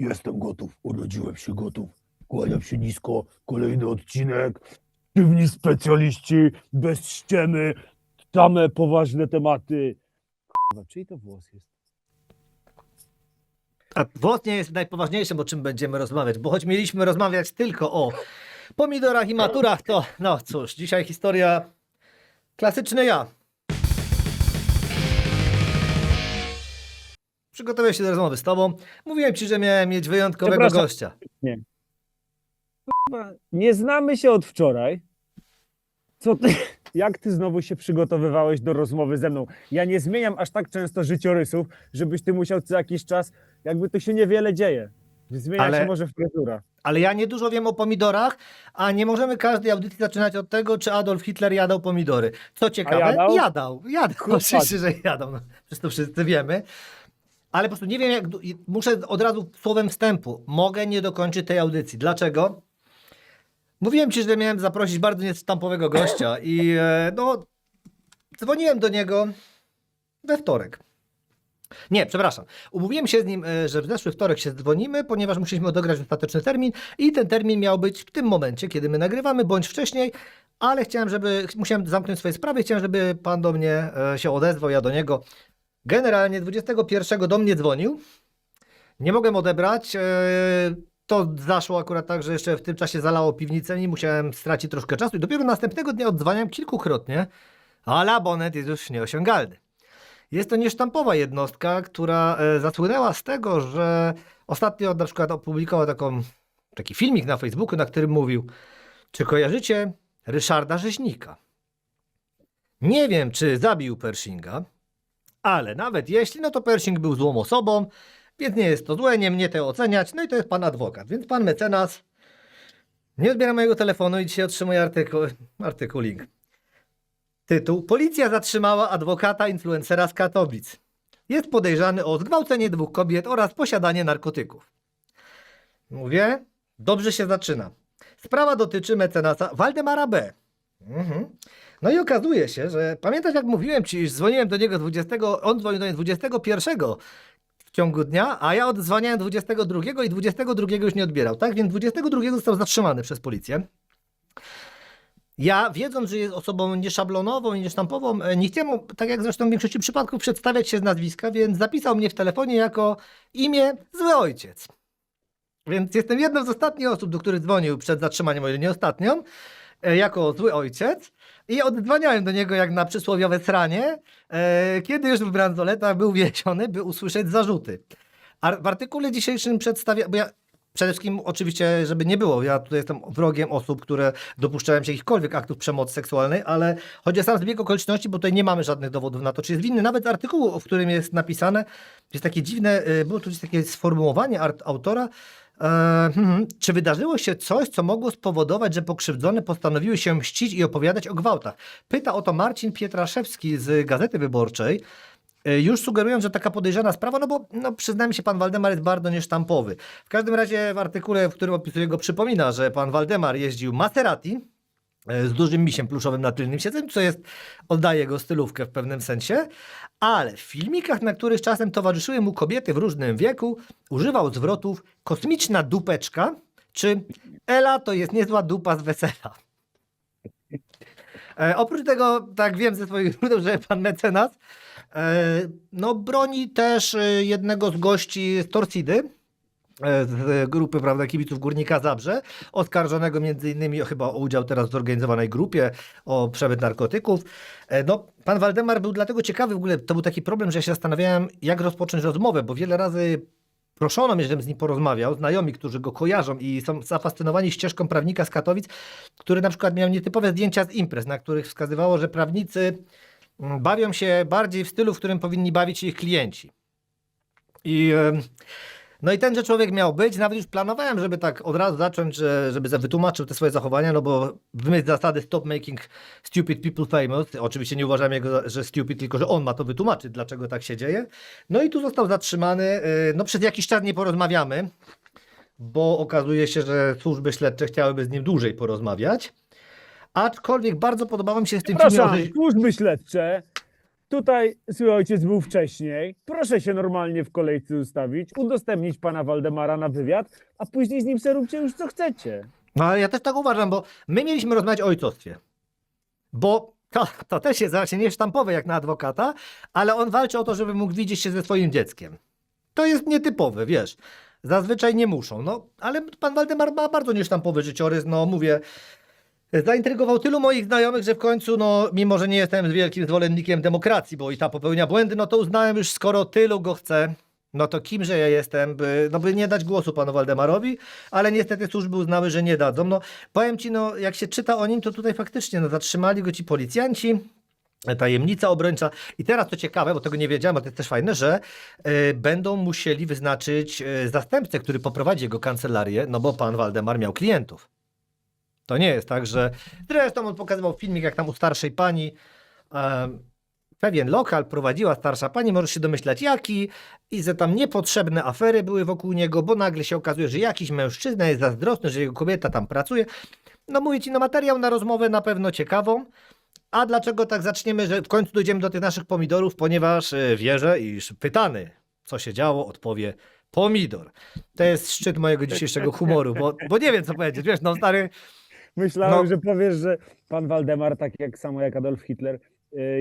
Jestem gotów, urodziłem się gotów. Kłaniam się nisko, kolejny odcinek. Sztywni specjaliści, bez ściemy, same poważne tematy. Kurwa, czyj to włos jest? A włos nie jest najpoważniejszym, o czym będziemy rozmawiać, bo choć mieliśmy rozmawiać tylko o pomidorach i maturach, to no cóż, dzisiaj historia klasyczny ja. Przygotowuję się do rozmowy z tobą. Mówiłem ci, że miałem mieć wyjątkowego Przepraszam. gościa. Nie. Kurwa, nie znamy się od wczoraj. Co ty, jak ty znowu się przygotowywałeś do rozmowy ze mną? Ja nie zmieniam aż tak często życiorysów, żebyś ty musiał co jakiś czas, jakby to się niewiele dzieje. Zmienia Ale- się może fryzura. Ale ja niedużo wiem o pomidorach, a nie możemy każdej audycji zaczynać od tego, czy Adolf Hitler jadał pomidory. Co ciekawe, jadał? jadał. Kurwa. Oczywiście, że jadał. No, przecież to wszyscy wiemy. Ale po prostu nie wiem, muszę od razu słowem wstępu. Mogę nie dokończyć tej audycji. Dlaczego? Mówiłem ci, że miałem zaprosić bardzo niestampowego gościa i no, dzwoniłem do niego we wtorek. Nie, przepraszam. Umówiłem się z nim, że w zeszły wtorek się dzwonimy, ponieważ musieliśmy odegrać ostateczny termin i ten termin miał być w tym momencie, kiedy my nagrywamy, bądź wcześniej, ale musiałem zamknąć swoje sprawy, chciałem, żeby pan do mnie się odezwał, ja do niego. Generalnie 21 do mnie dzwonił, nie mogłem odebrać, to zaszło akurat tak, że jeszcze w tym czasie zalało piwnicę i musiałem stracić troszkę czasu i dopiero następnego dnia odzwaniam kilkukrotnie, ale abonent jest już nieosiągalny. Jest to niesztampowa jednostka, która zasłynęła z tego, że ostatnio na przykład opublikował taki filmik na Facebooku, na którym mówił: czy kojarzycie Ryszarda Rzeźnika? Nie wiem, czy zabił Pershinga, ale nawet jeśli, no to Pershing był złą osobą, więc nie jest to złe, nie mnie to oceniać, no i to jest pan adwokat, więc pan mecenas nie odbiera mojego telefonu i dzisiaj otrzymuje artykulik. Tytuł: Policja zatrzymała adwokata influencera z Katowic. Jest podejrzany o zgwałcenie 2 kobiet oraz posiadanie narkotyków. Mówię, dobrze się zaczyna. Sprawa dotyczy mecenasa Waldemara B. No i okazuje się, że pamiętasz, jak mówiłem ci, iż dzwoniłem do niego 20, on dzwonił do mnie 21 w ciągu dnia, a ja odzwaniałem 22 i 22 już nie odbierał, tak? Więc 22 został zatrzymany przez policję. Ja, wiedząc, że jest osobą nieszablonową i niesztampową, nie chciałem mu, tak jak zresztą w większości przypadków, przedstawiać się z nazwiska, więc zapisał mnie w telefonie jako imię Zły Ojciec. Więc jestem jedną z ostatnich osób, do których dzwonił przed zatrzymaniem, o ile nie ostatnią, jako Zły Ojciec. I oddzwaniałem do niego jak na przysłowiowe sranie, kiedy już w bransoletach był więziony, by usłyszeć zarzuty. A w artykule dzisiejszym bo ja przede wszystkim oczywiście, żeby nie było, ja tutaj jestem wrogiem osób, które dopuszczają się jakichkolwiek aktów przemocy seksualnej, ale chodzi o sam zbieg okoliczności, bo tutaj nie mamy żadnych dowodów na to, czy jest winny. Nawet z artykułu, w którym jest napisane, jest takie dziwne, było tu takie sformułowanie autora, czy wydarzyło się coś, co mogło spowodować, że pokrzywdzone postanowiły się mścić i opowiadać o gwałtach? Pyta o to Marcin Pietraszewski z Gazety Wyborczej, już sugerując, że taka podejrzana sprawa, no bo przyznajmy się, pan Waldemar jest bardzo niesztampowy. W każdym razie w artykule, w którym opisuje go, przypomina, że pan Waldemar jeździł Maserati z dużym misiem pluszowym na tylnym siedzeniu, co oddaje jego stylówkę w pewnym sensie, ale w filmikach, na których czasem towarzyszyły mu kobiety w różnym wieku, używał zwrotów kosmiczna dupeczka, czy Ela to jest niezła dupa z wesela. Oprócz tego, tak wiem ze swoich źródeł, że pan mecenas broni też jednego z gości z Torcidy, z grupy, prawda, kibiców Górnika Zabrze, oskarżonego między innymi chyba o udział teraz w zorganizowanej grupie, o przemyt narkotyków. Pan Waldemar był dlatego ciekawy, w ogóle to był taki problem, że ja się zastanawiałem, jak rozpocząć rozmowę, bo wiele razy proszono mnie, żebym z nim porozmawiał, znajomi, którzy go kojarzą i są zafascynowani ścieżką prawnika z Katowic, który na przykład miał nietypowe zdjęcia z imprez, na których wskazywało, że prawnicy bawią się bardziej w stylu, w którym powinni bawić się ich klienci. No i tenże człowiek miał być, nawet już planowałem, żeby tak od razu zacząć, żeby wytłumaczył te swoje zachowania, no bo w myśl zasady stop making stupid people famous, oczywiście nie uważam jego, że stupid, tylko że on ma to wytłumaczyć, dlaczego tak się dzieje. No i tu został zatrzymany, przez jakiś czas nie porozmawiamy, bo okazuje się, że służby śledcze chciałyby z nim dłużej porozmawiać, aczkolwiek bardzo podobało mi się z tym filmem. Przepraszam, służby śledcze. Tutaj swój ojciec był wcześniej. Proszę się normalnie w kolejce ustawić, udostępnić pana Waldemara na wywiad, a później z nim se róbcie już co chcecie. No ale ja też tak uważam, bo my mieliśmy rozmawiać o ojcostwie. Bo to też jest właśnie niesztampowe jak na adwokata, ale on walczy o to, żeby mógł widzieć się ze swoim dzieckiem. To jest nietypowe, wiesz. Zazwyczaj nie muszą. No, ale pan Waldemar ma bardzo niesztampowy życiorys, no mówię. Zaintrygował tylu moich znajomych, że w końcu, no mimo, że nie jestem wielkim zwolennikiem demokracji, bo i ta popełnia błędy, no to uznałem już, skoro tylu go chce, no to kimże ja jestem, by nie dać głosu panu Waldemarowi, ale niestety służby uznały, że nie dadzą. No powiem ci, no jak się czyta o nim, to tutaj faktycznie, no zatrzymali go ci policjanci, tajemnica obrończa. I teraz to ciekawe, bo tego nie wiedziałem, ale to jest też fajne, że będą musieli wyznaczyć zastępcę, który poprowadzi jego kancelarię, no bo pan Waldemar miał klientów. To nie jest tak, że... Zresztą on pokazywał filmik, jak tam u starszej pani pewien lokal prowadziła starsza pani, możesz się domyślać jaki, i że tam niepotrzebne afery były wokół niego, bo nagle się okazuje, że jakiś mężczyzna jest zazdrosny, że jego kobieta tam pracuje. No mówię ci, no materiał na rozmowę na pewno ciekawą. A dlaczego tak zaczniemy, że w końcu dojdziemy do tych naszych pomidorów? Ponieważ wierzę, iż pytany, co się działo, odpowie pomidor. To jest szczyt mojego dzisiejszego humoru, bo nie wiem, co powiedzieć. Wiesz, no stary... Myślałem, No. że powiesz, że pan Waldemar, tak jak samo jak Adolf Hitler,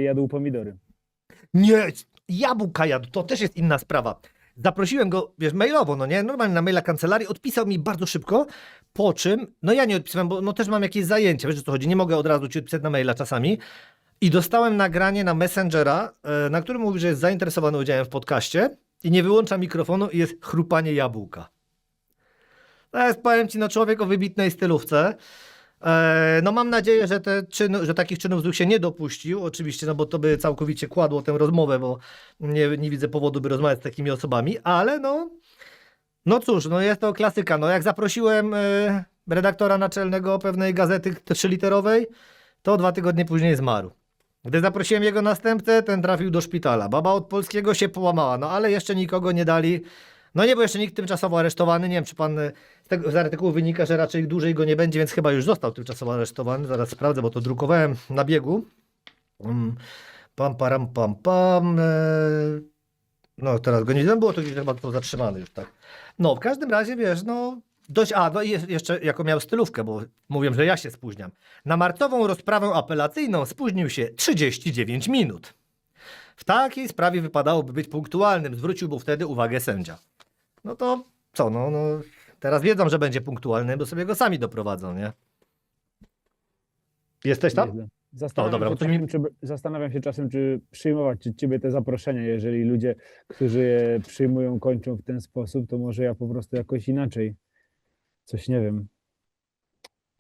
jadł pomidory. Nie, jabłka jadł, to też jest inna sprawa. Zaprosiłem go, wiesz, mailowo, no nie, normalnie na maila kancelarii, odpisał mi bardzo szybko, po czym, no ja nie odpisałem, bo no też mam jakieś zajęcie, wiesz o co chodzi, nie mogę od razu ci odpisać na maila czasami. I dostałem nagranie na Messengera, na którym mówi, że jest zainteresowany udziałem w podcaście i nie wyłącza mikrofonu i jest chrupanie jabłka. To jest, powiem ci, no człowiek o wybitnej stylówce. No mam nadzieję, że że takich czynów złych się nie dopuścił, oczywiście, no bo to by całkowicie kładło tę rozmowę, bo nie widzę powodu, by rozmawiać z takimi osobami, ale no cóż, no jest to klasyka. No jak zaprosiłem redaktora naczelnego pewnej gazety 3-literowej, to 2 tygodnie później zmarł. Gdy zaprosiłem jego następcę, ten trafił do szpitala. Baba od polskiego się połamała, no ale jeszcze nikogo nie dali. No nie był jeszcze nikt tymczasowo aresztowany. Nie wiem, czy pan z artykułu wynika, że raczej dłużej go nie będzie, więc chyba już został tymczasowo aresztowany. Zaraz sprawdzę, bo to drukowałem na biegu. Pam, param, pam, pam. No teraz go nie widzę, było to gdzieś chyba to zatrzymany już, tak. No w każdym razie, wiesz, no dość, no i jeszcze jako miał stylówkę, bo mówiłem, że ja się spóźniam. Na marcową rozprawę apelacyjną spóźnił się 39 minut. W takiej sprawie wypadałoby być punktualnym, zwrócił mu wtedy uwagę sędzia. No to co, no teraz wiedzą, że będzie punktualny, bo sobie go sami doprowadzą, nie? Jesteś tam? Nieźle. Zastanawiam się czasem, czy przyjmować czy ciebie te zaproszenia. Jeżeli ludzie, którzy je przyjmują, kończą w ten sposób, to może ja po prostu jakoś inaczej. Coś nie wiem.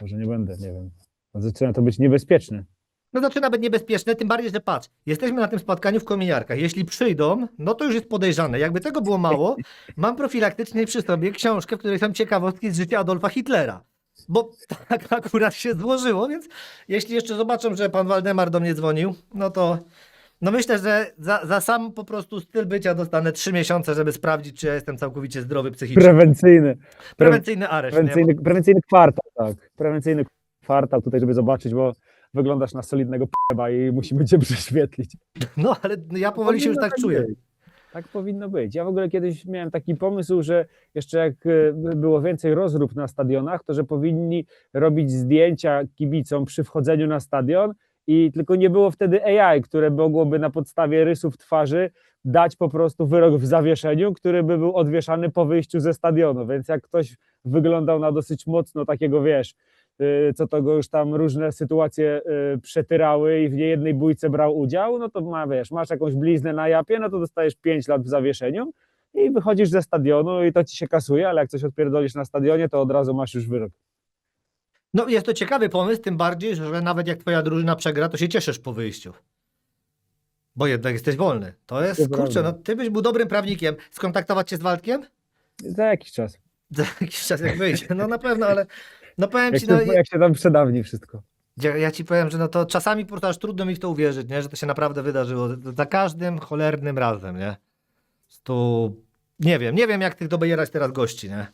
Może nie będę, nie wiem. Zaczyna to być niebezpieczne. No zaczyna być niebezpieczne, tym bardziej, że patrz, jesteśmy na tym spotkaniu w kominiarkach. Jeśli przyjdą, no to już jest podejrzane. Jakby tego było mało, mam profilaktycznie przy sobie książkę, w której są ciekawostki z życia Adolfa Hitlera. Bo tak akurat się złożyło, więc jeśli jeszcze zobaczą, że pan Waldemar do mnie dzwonił, no to no myślę, że za sam po prostu styl bycia dostanę 3 miesiące, żeby sprawdzić, czy ja jestem całkowicie zdrowy psychicznie. Prewencyjny areszt. Prewencyjny kwartał, tak. Prewencyjny kwartał tutaj, żeby zobaczyć, bo wyglądasz na solidnego p***a i musimy cię prześwietlić. No ale ja powoli się już tak czuję. Być. Tak powinno być. Ja w ogóle kiedyś miałem taki pomysł, że jeszcze jak było więcej rozrób na stadionach, to że powinni robić zdjęcia kibicom przy wchodzeniu na stadion i tylko nie było wtedy AI, które mogłoby na podstawie rysów twarzy dać po prostu wyrok w zawieszeniu, który by był odwieszany po wyjściu ze stadionu. Więc jak ktoś wyglądał na dosyć mocno takiego, wiesz, co to go już tam różne sytuacje przetyrały i w niejednej bójce brał udział, no to masz jakąś bliznę na japie, no to dostajesz 5 lat w zawieszeniu i wychodzisz ze stadionu i to ci się kasuje, ale jak coś odpierdolisz na stadionie, to od razu masz już wyrok. No jest to ciekawy pomysł, tym bardziej, że nawet jak twoja drużyna przegra, to się cieszysz po wyjściu. Bo jednak jesteś wolny. To jest, kurczę, no ty byś był dobrym prawnikiem. Skontaktować się z Waldkiem? Za jakiś czas. Za jakiś czas jak wyjdzie. No na pewno, ale no powiem Jak ci, jak się tam przedawni wszystko. Ja ci powiem, że no to czasami po prostu aż trudno mi w to uwierzyć, nie? Że to się naprawdę wydarzyło. Za każdym cholernym razem, nie? Tu nie wiem jak tych dobierać teraz gości, nie?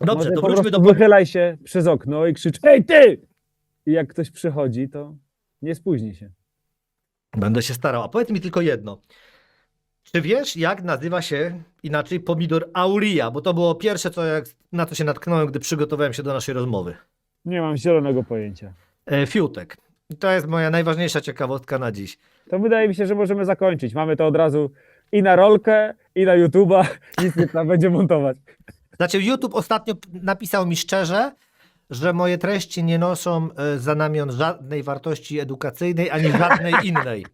Dobrze, Może to po wróćmy prostu do... wychylaj się przez okno i krzycz: hej ty! I jak ktoś przychodzi, to nie spóźni się. Będę się starał. A powiedz mi tylko jedno. Czy wiesz, jak nazywa się inaczej pomidor auria? Bo to było pierwsze, na co się natknąłem, gdy przygotowałem się do naszej rozmowy. Nie mam zielonego pojęcia. Fiutek. I to jest moja najważniejsza ciekawostka na dziś. To wydaje mi się, że możemy zakończyć. Mamy to od razu i na rolkę, i na YouTube'a. Nic nie trzeba będzie montować. Znaczy, YouTube ostatnio napisał mi szczerze, że moje treści nie noszą za namion żadnej wartości edukacyjnej, ani żadnej innej.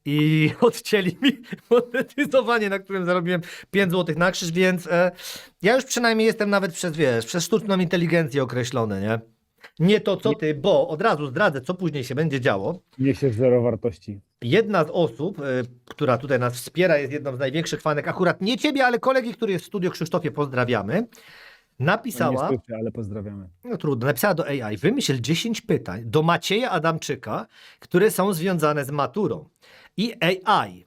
I odcięli mi monetyzowanie, na którym zarobiłem 5 zł na krzyż, więc ja już przynajmniej jestem nawet przez sztuczną inteligencję określony, nie? Nie to co ty, bo od razu zdradzę, co później się będzie działo. Niesie zero wartości. Jedna z osób, która tutaj nas wspiera, jest jedną z największych fanek, akurat nie ciebie, ale kolegi, który jest w studio, Krzysztofie, pozdrawiamy, napisała, Nie słyszę, ale pozdrawiamy. no trudno, napisała do AI, wymyśl 10 pytań do Macieja Adamczyka, które są związane z maturą. I AI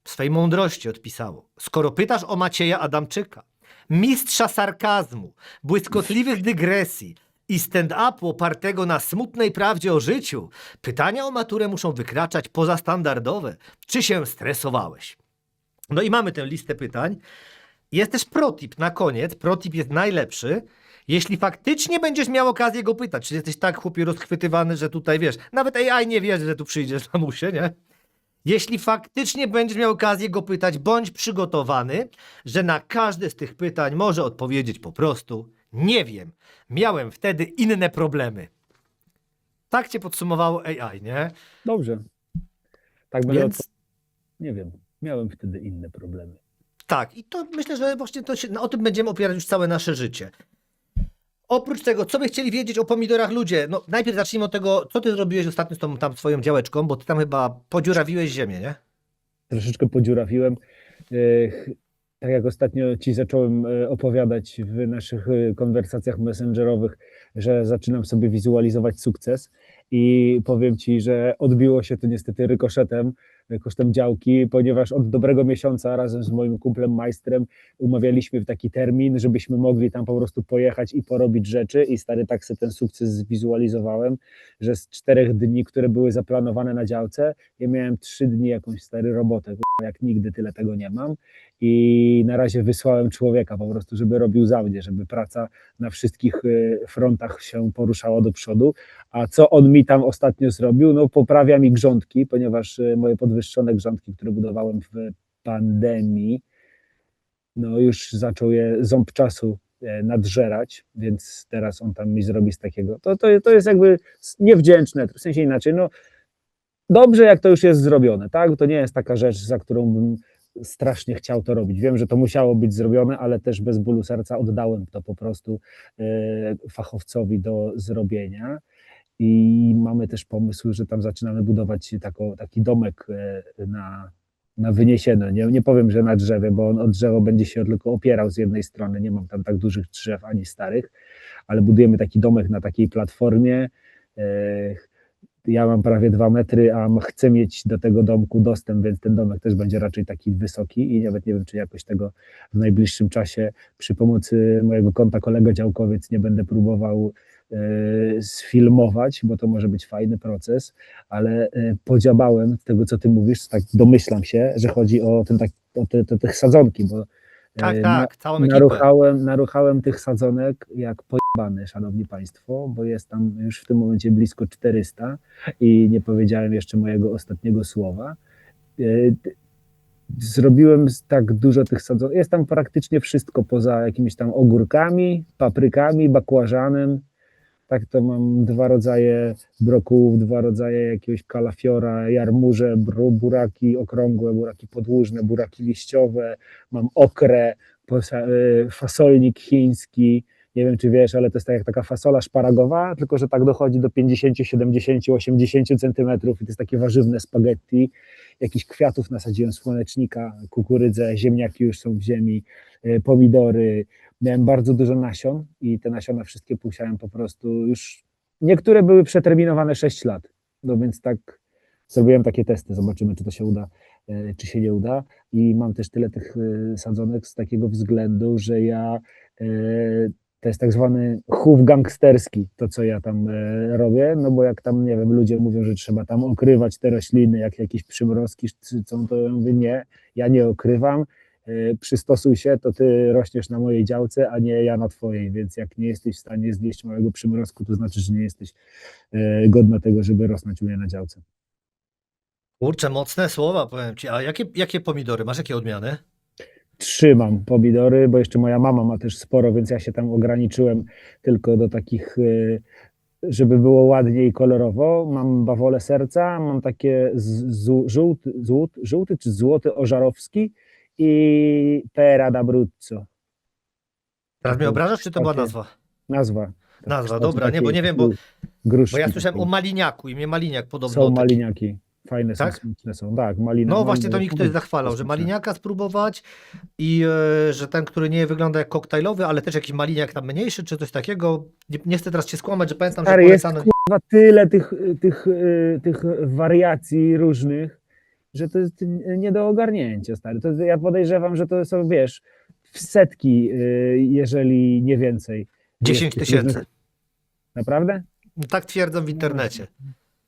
w swej mądrości odpisało, skoro pytasz o Macieja Adamczyka, mistrza sarkazmu, błyskotliwych dygresji i stand-upu opartego na smutnej prawdzie o życiu, pytania o maturę muszą wykraczać poza standardowe. Czy się stresowałeś? No i mamy tę listę pytań. Jest też protip na koniec. Protip jest najlepszy. Jeśli faktycznie będziesz miał okazję go pytać, czy jesteś tak, chłopie, rozchwytywany, że tutaj, wiesz, nawet AI nie wierzy, że tu przyjdziesz na musie, nie? Jeśli faktycznie będziesz miał okazję go pytać, bądź przygotowany, że na każde z tych pytań może odpowiedzieć po prostu nie wiem. Miałem wtedy inne problemy. Tak cię podsumowało AI, nie? Dobrze. Tak będę Więc Nie wiem. Miałem wtedy inne problemy. tak, i to myślę, że właśnie o tym będziemy opierać już całe nasze życie. Oprócz tego, co by chcieli wiedzieć o pomidorach ludzie? No najpierw zacznijmy od tego, co ty zrobiłeś ostatnio z tą tam swoją działeczką, bo ty tam chyba podziurawiłeś ziemię, nie? Troszeczkę podziurawiłem. Tak jak ostatnio ci zacząłem opowiadać w naszych konwersacjach messengerowych, że zaczynam sobie wizualizować sukces i powiem ci, że odbiło się to niestety rykoszetem, kosztem działki, ponieważ od dobrego miesiąca razem z moim kumplem majstrem umawialiśmy w taki termin, żebyśmy mogli tam po prostu pojechać i porobić rzeczy i stary, tak sobie ten sukces zwizualizowałem, że z 4 dni, które były zaplanowane na działce, ja miałem 3 dni jakąś stary robotę, jak nigdy tyle tego nie mam. I na razie wysłałem człowieka po prostu, żeby robił za mnie, żeby praca na wszystkich frontach się poruszała do przodu. A co on mi tam ostatnio zrobił? No poprawia mi grządki, ponieważ moje podwyższone grządki, które budowałem w pandemii, no już zaczął je ząb czasu nadżerać, więc teraz on tam mi zrobi z takiego. To jest jakby niewdzięczne, w sensie inaczej, no dobrze jak to już jest zrobione, tak? To nie jest taka rzecz, za którą bym strasznie chciał to robić. Wiem, że to musiało być zrobione, ale też bez bólu serca oddałem to po prostu fachowcowi do zrobienia. I mamy też pomysł, że tam zaczynamy budować taki domek na wyniesione. Nie powiem, że na drzewie, bo on od drzewa będzie się tylko opierał z jednej strony. Nie mam tam tak dużych drzew ani starych, ale budujemy taki domek na takiej platformie. Ja mam prawie 2 metry, a chcę mieć do tego domku dostęp, więc ten domek też będzie raczej taki wysoki i nawet nie wiem, czy jakoś tego w najbliższym czasie przy pomocy mojego konta kolega działkowiec nie będę próbował sfilmować, bo to może być fajny proces, ale podziabałem z tego, co ty mówisz, tak domyślam się, że chodzi o te sadzonki, bo Tak, całą ekipę. naruchałem tych sadzonek jak pojebany, szanowni państwo, bo jest tam już w tym momencie blisko 400 i nie powiedziałem jeszcze mojego ostatniego słowa. Zrobiłem tak dużo tych sadzonek, jest tam praktycznie wszystko poza jakimiś tam ogórkami, paprykami, bakłażanem. Tak to mam 2 rodzaje brokułów, 2 rodzaje jakiegoś kalafiora, jarmuże, buraki okrągłe, buraki podłużne, buraki liściowe, mam okrę, fasolnik chiński, nie wiem czy wiesz, ale to jest tak jak taka fasola szparagowa, tylko że tak dochodzi do 50, 70, 80 centymetrów i to jest takie warzywne spaghetti. Jakichś kwiatów nasadziłem, słonecznika, kukurydzę, ziemniaki już są w ziemi, pomidory. Miałem bardzo dużo nasion i te nasiona wszystkie posiałem po prostu już, niektóre były przeterminowane 6 lat, no więc tak zrobiłem takie testy, zobaczymy czy to się uda, czy się nie uda i mam też tyle tych sadzonek z takiego względu, że ja To jest tak zwany chów gangsterski, to co ja tam robię, no bo jak tam, nie wiem, ludzie mówią, że trzeba tam okrywać te rośliny, jak jakieś przymrozki, czy co, to ja mówię, nie, ja nie okrywam, przystosuj się, to ty rośniesz na mojej działce, a nie ja na twojej, więc jak nie jesteś w stanie znieść małego przymrozku, to znaczy, że nie jesteś godna tego, żeby rosnąć u mnie na działce. Kurczę, mocne słowa, powiem ci. A jakie pomidory? Masz jakie odmiany? Trzymam pomidory, bo jeszcze moja mama ma też sporo, więc ja się tam ograniczyłem tylko do takich, żeby było ładnie i kolorowo. Mam bawole serca, mam takie żółty czy złoty ożarowski i Pera d'Abruzzo. Teraz mnie Takie obrażasz, czy to była takie- nazwa? Nazwa. Tak, w Nazwa, kształcie dobra, nie, bo takiej- nie wiem, bo gruszki ja słyszałem takiej. o maliniaku i mnie maliniak podobno Są taki. maliniaki. Fajne są, Tak? smaczne są. Tak, malina. No właśnie to malina mi jest ktoś bardzo zachwalał, że smaczne. maliniaka spróbować i że ten, który nie wygląda jak koktajlowy, ale też jakiś maliniak tam mniejszy, czy coś takiego. Nie chcę teraz cię skłamać, że pamiętam, że Stary, jest polecano. kurwa tyle tych wariacji różnych, że to jest nie do ogarnięcia, stary. To ja podejrzewam, że to są, wiesz, w setki, jeżeli nie więcej. 10 jest tych 000. różnych- Naprawdę? Tak twierdzą w internecie.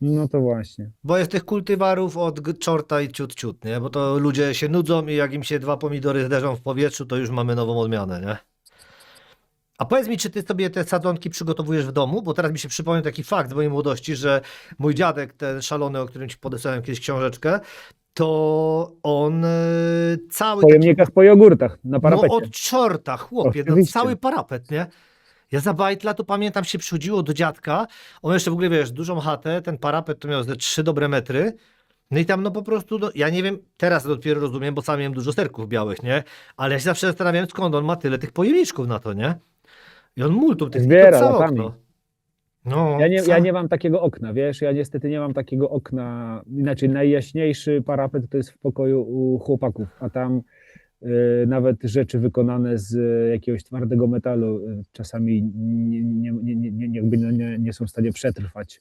No to właśnie. Bo jest tych kultywarów od czorta i ciut, nie? Bo to ludzie się nudzą i jak im się 2 pomidory zderzą w powietrzu, to już mamy nową odmianę, nie? A powiedz mi, czy ty sobie te sadzonki przygotowujesz w domu? Bo teraz mi się przypomniał taki fakt z mojej młodości, że mój dziadek, ten szalony, o którym ci podesłałem kiedyś książeczkę, to on cały W pojemnikach po jogurtach, na no parapecie. od czorta, chłopie, no Oczywiście. cały parapet, nie? Ja za bajtla to pamiętam się przychodziło do dziadka, on jeszcze w ogóle, wiesz, dużą chatę, ten parapet to miał ze 3 dobre metry, no i tam no po prostu, ja nie wiem, teraz dopiero rozumiem, bo sam miałem dużo serków białych, nie? Ale ja się zawsze zastanawiałem, skąd on ma tyle tych pojemniczków na to, nie? I on multum tych Zbiera to całe latami. okno. No, Ja nie mam takiego okna, wiesz, ja niestety nie mam takiego okna, inaczej najjaśniejszy parapet to jest w pokoju u chłopaków, a tam nawet rzeczy wykonane z jakiegoś twardego metalu czasami nie są w stanie przetrwać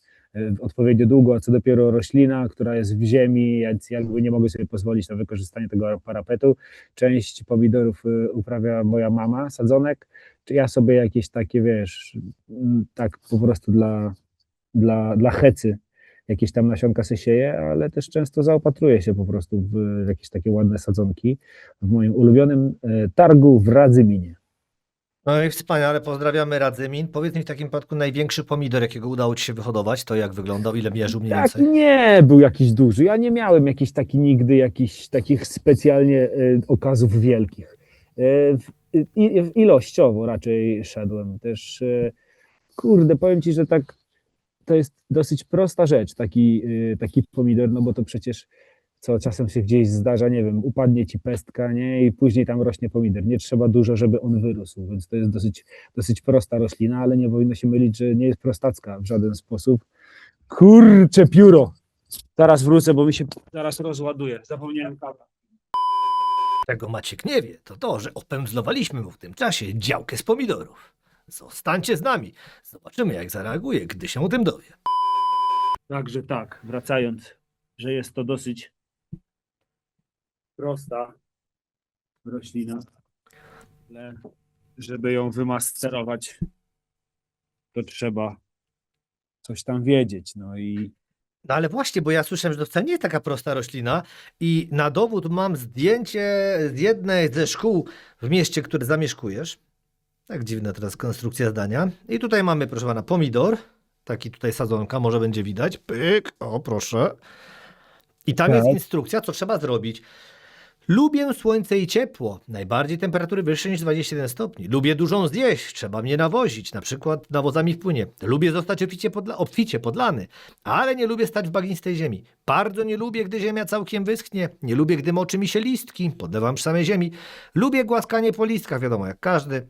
odpowiednio długo, a co dopiero roślina, która jest w ziemi, więc jakby nie mogę sobie pozwolić na wykorzystanie tego parapetu. Część pomidorów uprawia moja mama, sadzonek, czy ja sobie jakieś takie, wiesz, tak po prostu dla hecy jakieś tam nasionka se sieję, ale też często zaopatruję się po prostu w jakieś takie ładne sadzonki w moim ulubionym targu w Radzyminie. No i wspaniale, pozdrawiamy Radzymin. Powiedz mi w takim przypadku największy pomidor, jakiego udało ci się wyhodować, to jak wyglądał, ile mierzył mniej Tak, więcej? nie był jakiś duży. Ja nie miałem nigdy jakichś takich specjalnie okazów wielkich. Ilościowo raczej szedłem. Też, kurde, powiem ci, że tak to jest dosyć prosta rzecz, taki pomidor, no bo to przecież co czasem się gdzieś zdarza, nie wiem, upadnie ci pestka, nie, i później tam rośnie pomidor. Nie trzeba dużo, żeby on wyrósł, więc to jest dosyć prosta roślina, ale nie powinno się mylić, że nie jest prostacka w żaden sposób. Kurcze pióro! Zaraz wrócę, bo mi się zaraz rozładuje. Zapomniałem kawa. Czego Maciek nie wie, to to, że opędzlowaliśmy mu w tym czasie działkę z pomidorów. Zostańcie z nami. Zobaczymy, jak zareaguje, gdy się o tym dowie. Także tak, wracając, że jest to dosyć prosta roślina, ale żeby ją wymasterować, to trzeba coś tam wiedzieć. No i No ale właśnie, bo ja słyszałem, że to wcale nie jest taka prosta roślina i na dowód mam zdjęcie z jednej ze szkół w mieście, które zamieszkujesz. Tak dziwna teraz konstrukcja zdania. I tutaj mamy, proszę pana, pomidor. Taki tutaj sadzonka, może będzie widać. Pyk, o proszę. I tam jest Tak. instrukcja, co trzeba zrobić. Lubię słońce i ciepło, najbardziej temperatury wyższe niż 21 stopni. Lubię dużą zjeść, trzeba mnie nawozić, na przykład nawozami w płynie. Lubię zostać obficie podlany, ale nie lubię stać w bagnistej ziemi. Bardzo nie lubię, gdy ziemia całkiem wyschnie. Nie lubię, gdy moczy mi się listki, podlewam przy samej ziemi. Lubię głaskanie po listkach, wiadomo, jak każdy.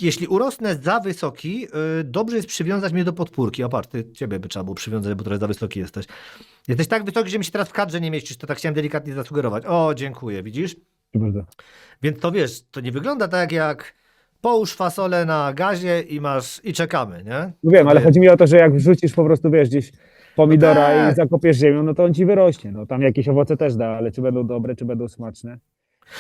Jeśli urosnę za wysoki, dobrze jest przywiązać mnie do podpórki. Patrz, ciebie by trzeba było przywiązać, bo trochę za wysoki jesteś. Jesteś tak wysoki, że mi się teraz w kadrze nie mieścisz, to tak chciałem delikatnie zasugerować. O, dziękuję, widzisz? bardzo. Więc to wiesz, to nie wygląda tak jak połóż fasolę na gazie i czekamy, nie? No wiem, ale To chodzi mi o to, że jak wrzucisz po prostu, wiesz, gdzieś pomidora No tak. i zakopiesz ziemią, no to on ci wyrośnie. No tam jakieś owoce też da, ale czy będą dobre, czy będą smaczne?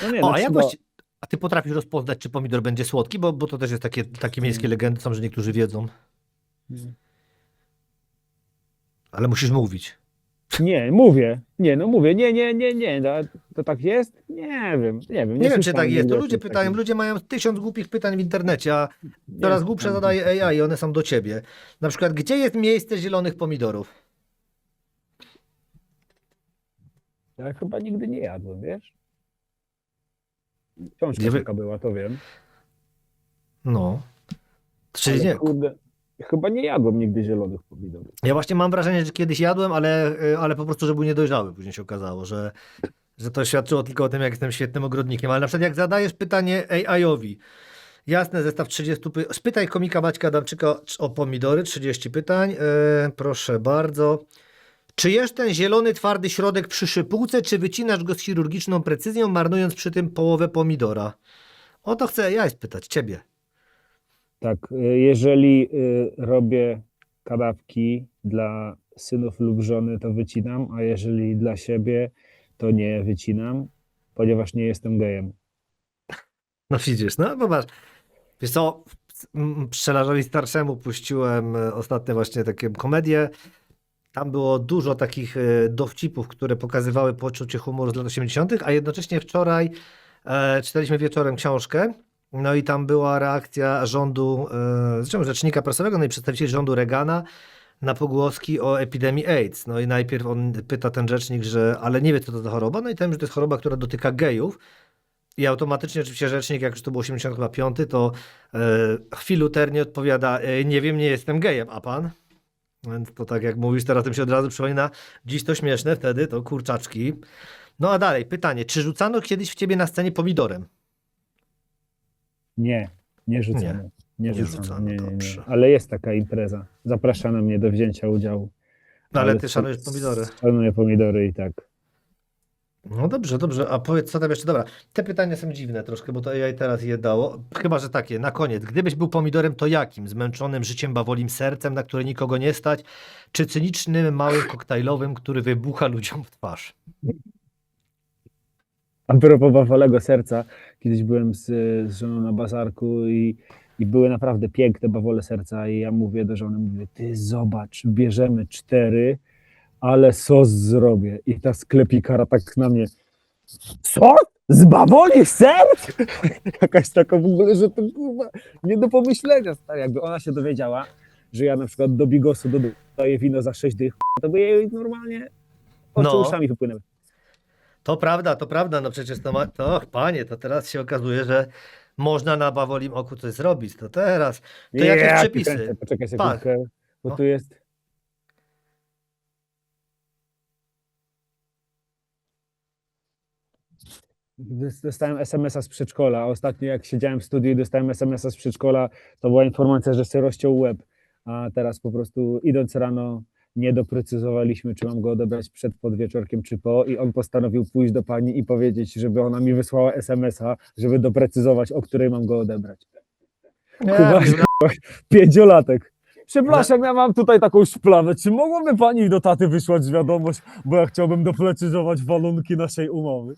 No nie, O, no a jak trzeba- właściwie... A ty potrafisz rozpoznać, czy pomidor będzie słodki? Bo to też jest takie miejskie legendy są, że niektórzy wiedzą. Ale musisz mówić. Nie, mówię. Nie, no mówię. Nie. No, to tak jest? Nie wiem. Nie wiem, czy słyszałem tak jest. To nigdy o ludzie czymś pytają, takim. ludzie mają 1000 głupich pytań w internecie, a Nie coraz głupsze słyszałem zadaje czegoś takiego. AI i one są do ciebie. Na przykład, gdzie jest miejsce zielonych pomidorów? Ja chyba nigdy nie jadłem, wiesz? Książka Gdzie wy... taka była, to wiem. No. Czyli Ale nie. kurde, chyba nie jadłem nigdy zielonych pomidorów. Ja właśnie mam wrażenie, że kiedyś jadłem, ale po prostu, że był niedojrzały. Później się okazało, że to świadczyło tylko o tym, jak jestem świetnym ogrodnikiem. Ale na przykład jak zadajesz pytanie AI-owi, jasne, zestaw 30 pytań, spytaj komika Maćka Adamczyka o pomidory, 30 pytań, proszę bardzo. Czy jesz ten zielony, twardy środek przy szypułce, czy wycinasz go z chirurgiczną precyzją, marnując przy tym połowę pomidora? O to chcę ja spytać ciebie. Tak, jeżeli robię kanapki dla synów lub żony, to wycinam, a jeżeli dla siebie, to nie wycinam, ponieważ nie jestem gejem. No widzisz, no popatrz. Wiesz co, pszczelarzowi starszemu puściłem ostatnio właśnie takie komedie. Tam było dużo takich dowcipów, które pokazywały poczucie humoru z lat 80., a jednocześnie wczoraj czytaliśmy wieczorem książkę. No i tam była reakcja rządu, zresztą rzecznika prasowego, no i przedstawicieli rządu Reagana na pogłoski o epidemii AIDS. No i najpierw on pyta ten rzecznik, że ale nie wie co to za choroba, no i ten, że to jest choroba, która dotyka gejów. I automatycznie oczywiście rzecznik, jak już to było 85, to chwiluternie odpowiada, nie wiem, nie jestem gejem, a pan? Więc to tak jak mówisz, teraz tym się od razu przypomina, dziś to śmieszne, wtedy to kurczaczki. No a dalej, pytanie, czy rzucano kiedyś w ciebie na scenie pomidorem? Nie rzucamy. Nie nie rzucamy, rzucamy, nie. dobrze. Ale jest taka impreza. Zapraszano mnie do wzięcia udziału. No ale ty szanujesz pomidory. Szanuję pomidory i tak. No dobrze, dobrze, a powiedz co tam jeszcze, dobra, te pytania są dziwne troszkę, bo to AI teraz je dało, chyba, że takie, na koniec, gdybyś był pomidorem, to jakim? Zmęczonym życiem bawolim sercem, na które nikogo nie stać, czy cynicznym, małym, koktajlowym, który wybucha ludziom w twarz? A propos bawolego serca, kiedyś byłem z żoną na bazarku i były naprawdę piękne bawole serca i ja mówię do żony, mówię, ty zobacz, bierzemy 4, ale sos zrobię. I ta sklepikara tak na mnie, co? Z bawoli serc? Jakaś taka w ogóle, że to kurwa nie do pomyślenia, stary. Jakby ona się dowiedziała, że ja na przykład do bigosu dodaję wino za 6 dych, to by jej normalnie oczy No. uszami wypłynęły. To prawda, no przecież to, panie, to teraz się okazuje, że można na bawolim oku coś zrobić, to teraz, to jakieś Ja przepisy? kręcę. Poczekaj sekundkę, bo No. tu jest... Dostałem SMS-a z przedszkola. Ostatnio jak siedziałem w studiu i dostałem SMS-a z przedszkola, to była informacja, że sobie rozciął łeb. A teraz po prostu idąc rano nie doprecyzowaliśmy, czy mam go odebrać przed podwieczorkiem, czy po. I on postanowił pójść do pani i powiedzieć, żeby ona mi wysłała SMS-a, żeby doprecyzować, o której mam go odebrać. Nie, Kubaś, 5-latek. Przepraszam, ja mam tutaj taką szplamę. Czy mogłaby pani do taty wysłać wiadomość, bo ja chciałbym doprecyzować warunki naszej umowy?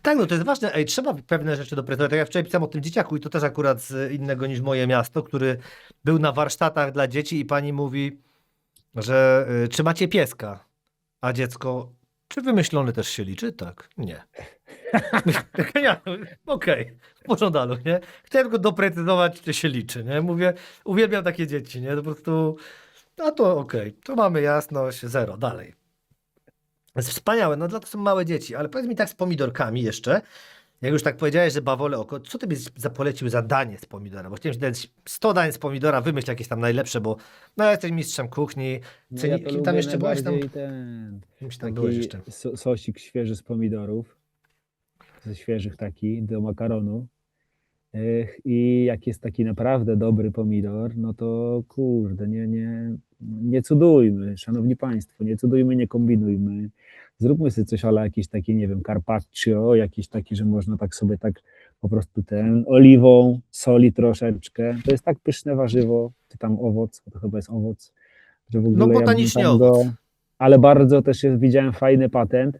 tak, no to jest ważne. Ej, trzeba pewne rzeczy doprecyzować. Tak jak wczoraj pisałem o tym dzieciaku i to też akurat z innego niż moje miasto, który był na warsztatach dla dzieci i pani mówi, że czy macie pieska? A dziecko, czy wymyślony też się liczy? Tak. Nie. Ja, okej, w pożądalu, nie? Chciałem tylko doprecyzować, czy się liczy, nie? Mówię, uwielbiam takie dzieci, nie? To po prostu, a to okej, to mamy jasność, 0, dalej. Jest wspaniałe, no dla to są małe dzieci, ale powiedz mi tak z pomidorkami jeszcze, jak już tak powiedziałeś, że bawole oko, co ty byś polecił za danie z pomidora? Bo chciałem ci dać 100 dań z pomidora, wymyśl jakieś tam najlepsze, bo no jesteś mistrzem kuchni, No ja to kim lubię tam jeszcze byłeś tam? najbardziej ten Kimś tam byłeś taki jeszcze. sosik świeży z pomidorów, ze świeżych taki, do makaronu. I jak jest taki naprawdę dobry pomidor, no to kurde, nie cudujmy, szanowni państwo, nie cudujmy, nie kombinujmy. Zróbmy sobie coś, ale jakiś taki, nie wiem, carpaccio, jakiś taki, że można tak sobie tak po prostu oliwą, soli troszeczkę. To jest tak pyszne warzywo, czy tam owoc, bo to chyba jest owoc, że w ogóle No ja bym botanicznie tam owoc. ale bardzo też widziałem fajny patent,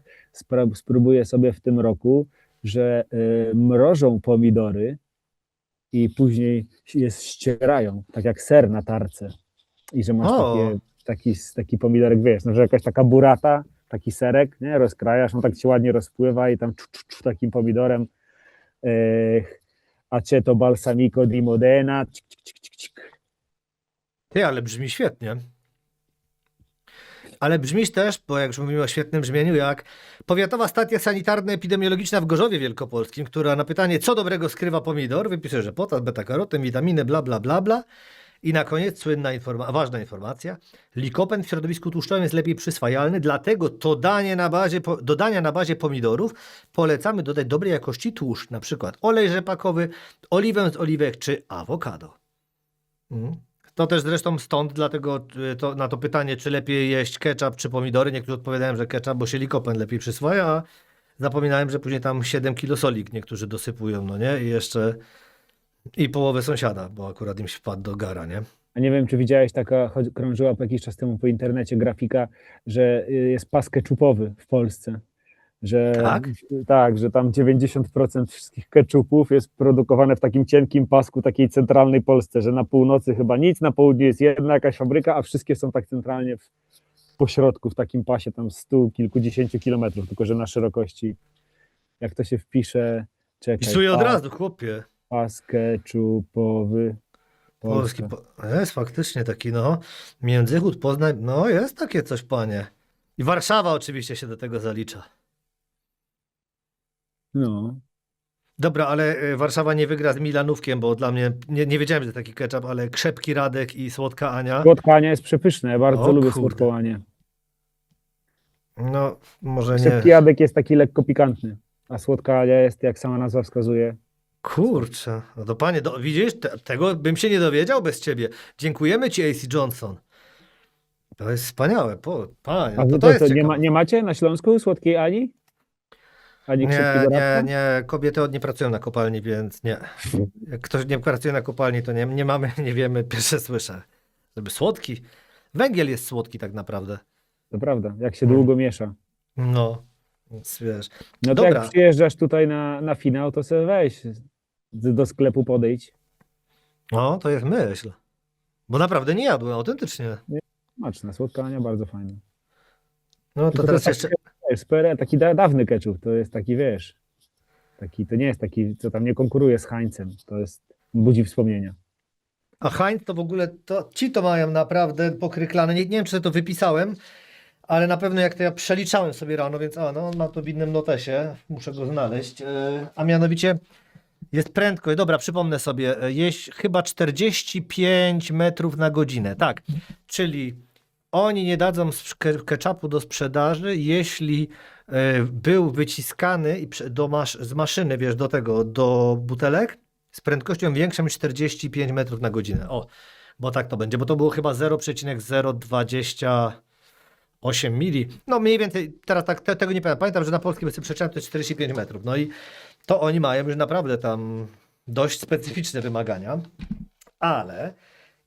spróbuję sobie w tym roku, że mrożą pomidory i później je ścierają, tak jak ser na tarce. I że masz O. taki pomidorek, wiesz, no, że jakaś taka burrata, taki serek, nie, rozkrajasz, on tak się ładnie rozpływa i tam takim pomidorem aceto balsamico di Modena. Ty, ale brzmi świetnie. Ale brzmisz też, bo jak już mówimy o świetnym brzmieniu, jak Powiatowa Stacja Sanitarno-Epidemiologiczna w Gorzowie Wielkopolskim, która na pytanie, co dobrego skrywa pomidor, wypisuje, że potas, beta-karoten, witaminy, bla, bla, bla, bla. I na koniec ważna informacja. Likopen w środowisku tłuszczowym jest lepiej przyswajalny, dlatego dodania na bazie pomidorów polecamy dodać dobrej jakości tłuszcz, na przykład olej rzepakowy, oliwę z oliwek czy awokado. To też zresztą stąd, dlatego na to pytanie, czy lepiej jeść ketchup czy pomidory, niektórzy odpowiadają, że ketchup, bo się likopen lepiej przyswaja, a zapominałem, że później tam 7 kilo soli niektórzy dosypują, no nie? I jeszcze i połowę sąsiada, bo akurat im się wpadł do gara, nie? A nie wiem, czy widziałeś, krążyła po jakiś czas temu po internecie grafika, że jest pas ketchupowy w Polsce. Że, Tak? że tam 90% wszystkich ketchupów jest produkowane w takim cienkim pasku takiej centralnej Polsce, że na północy chyba nic, na południu jest jedna jakaś fabryka, a wszystkie są tak centralnie w pośrodku, w takim pasie tam 100 kilkudziesięciu kilometrów, tylko że na szerokości, jak to się wpisze, Pisuję od razu, chłopie. pas ketchupowy. Polski. Jest faktycznie taki, no. Międzychód, Poznań, no jest takie coś, panie. I Warszawa oczywiście się do tego zalicza. No. Dobra, ale Warszawa nie wygra z Milanówkiem, bo dla mnie, nie wiedziałem, że taki ketchup, ale Krzepki Radek i Słodka Ania. Słodka Ania jest przepyszne, ja bardzo O lubię kurde. słodką Anię. No, może Krzepki nie. Radek jest taki lekko pikantny, a Słodka Ania jest, jak sama nazwa wskazuje. Kurczę, no to panie, widzisz, tego bym się nie dowiedział bez ciebie. Dziękujemy ci, AC Johnson. To jest wspaniałe, panie, A wy to jest nie, ciekawe. nie macie na Śląsku Słodkiej Ani? Ani Krzepkiego Radka? Nie, kobiety nie pracują na kopalni, więc nie. Jak ktoś nie pracuje na kopalni, to nie mamy, nie wiemy, pierwsze słyszę. Żeby słodki. Węgiel jest słodki tak naprawdę. To prawda, jak się długo miesza. No, więc wiesz. No to Dobra. jak przyjeżdżasz tutaj na finał, to sobie weź, do sklepu podejdź. No, to jest myśl. Bo naprawdę nie jadłem, autentycznie. Smaczna, Słodka Ania bardzo fajna. No to Tylko teraz jest jeszcze... taki dawny ketchup, to jest taki, wiesz, to nie jest taki, co tam nie konkuruje z Heinzem, to jest, budzi wspomnienia. A Heinz to w ogóle, ci to mają naprawdę pokryklane. Nie wiem, czy to wypisałem, ale na pewno jak to ja przeliczałem sobie rano, więc no, on ma to w innym notesie, muszę go znaleźć. A mianowicie jest prędkość, dobra, przypomnę sobie, jeść chyba 45 metrów na godzinę, tak, czyli oni nie dadzą ketchupu do sprzedaży, jeśli był wyciskany z maszyny, wiesz, do butelek z prędkością większą niż 45 metrów na godzinę. O, bo tak to będzie, bo to było chyba 0,028 mili. No mniej więcej, teraz tego nie pamiętam. Pamiętam, że na polskim wersji przeczytałem to jest 45 metrów. No i to oni mają już naprawdę tam dość specyficzne wymagania. Ale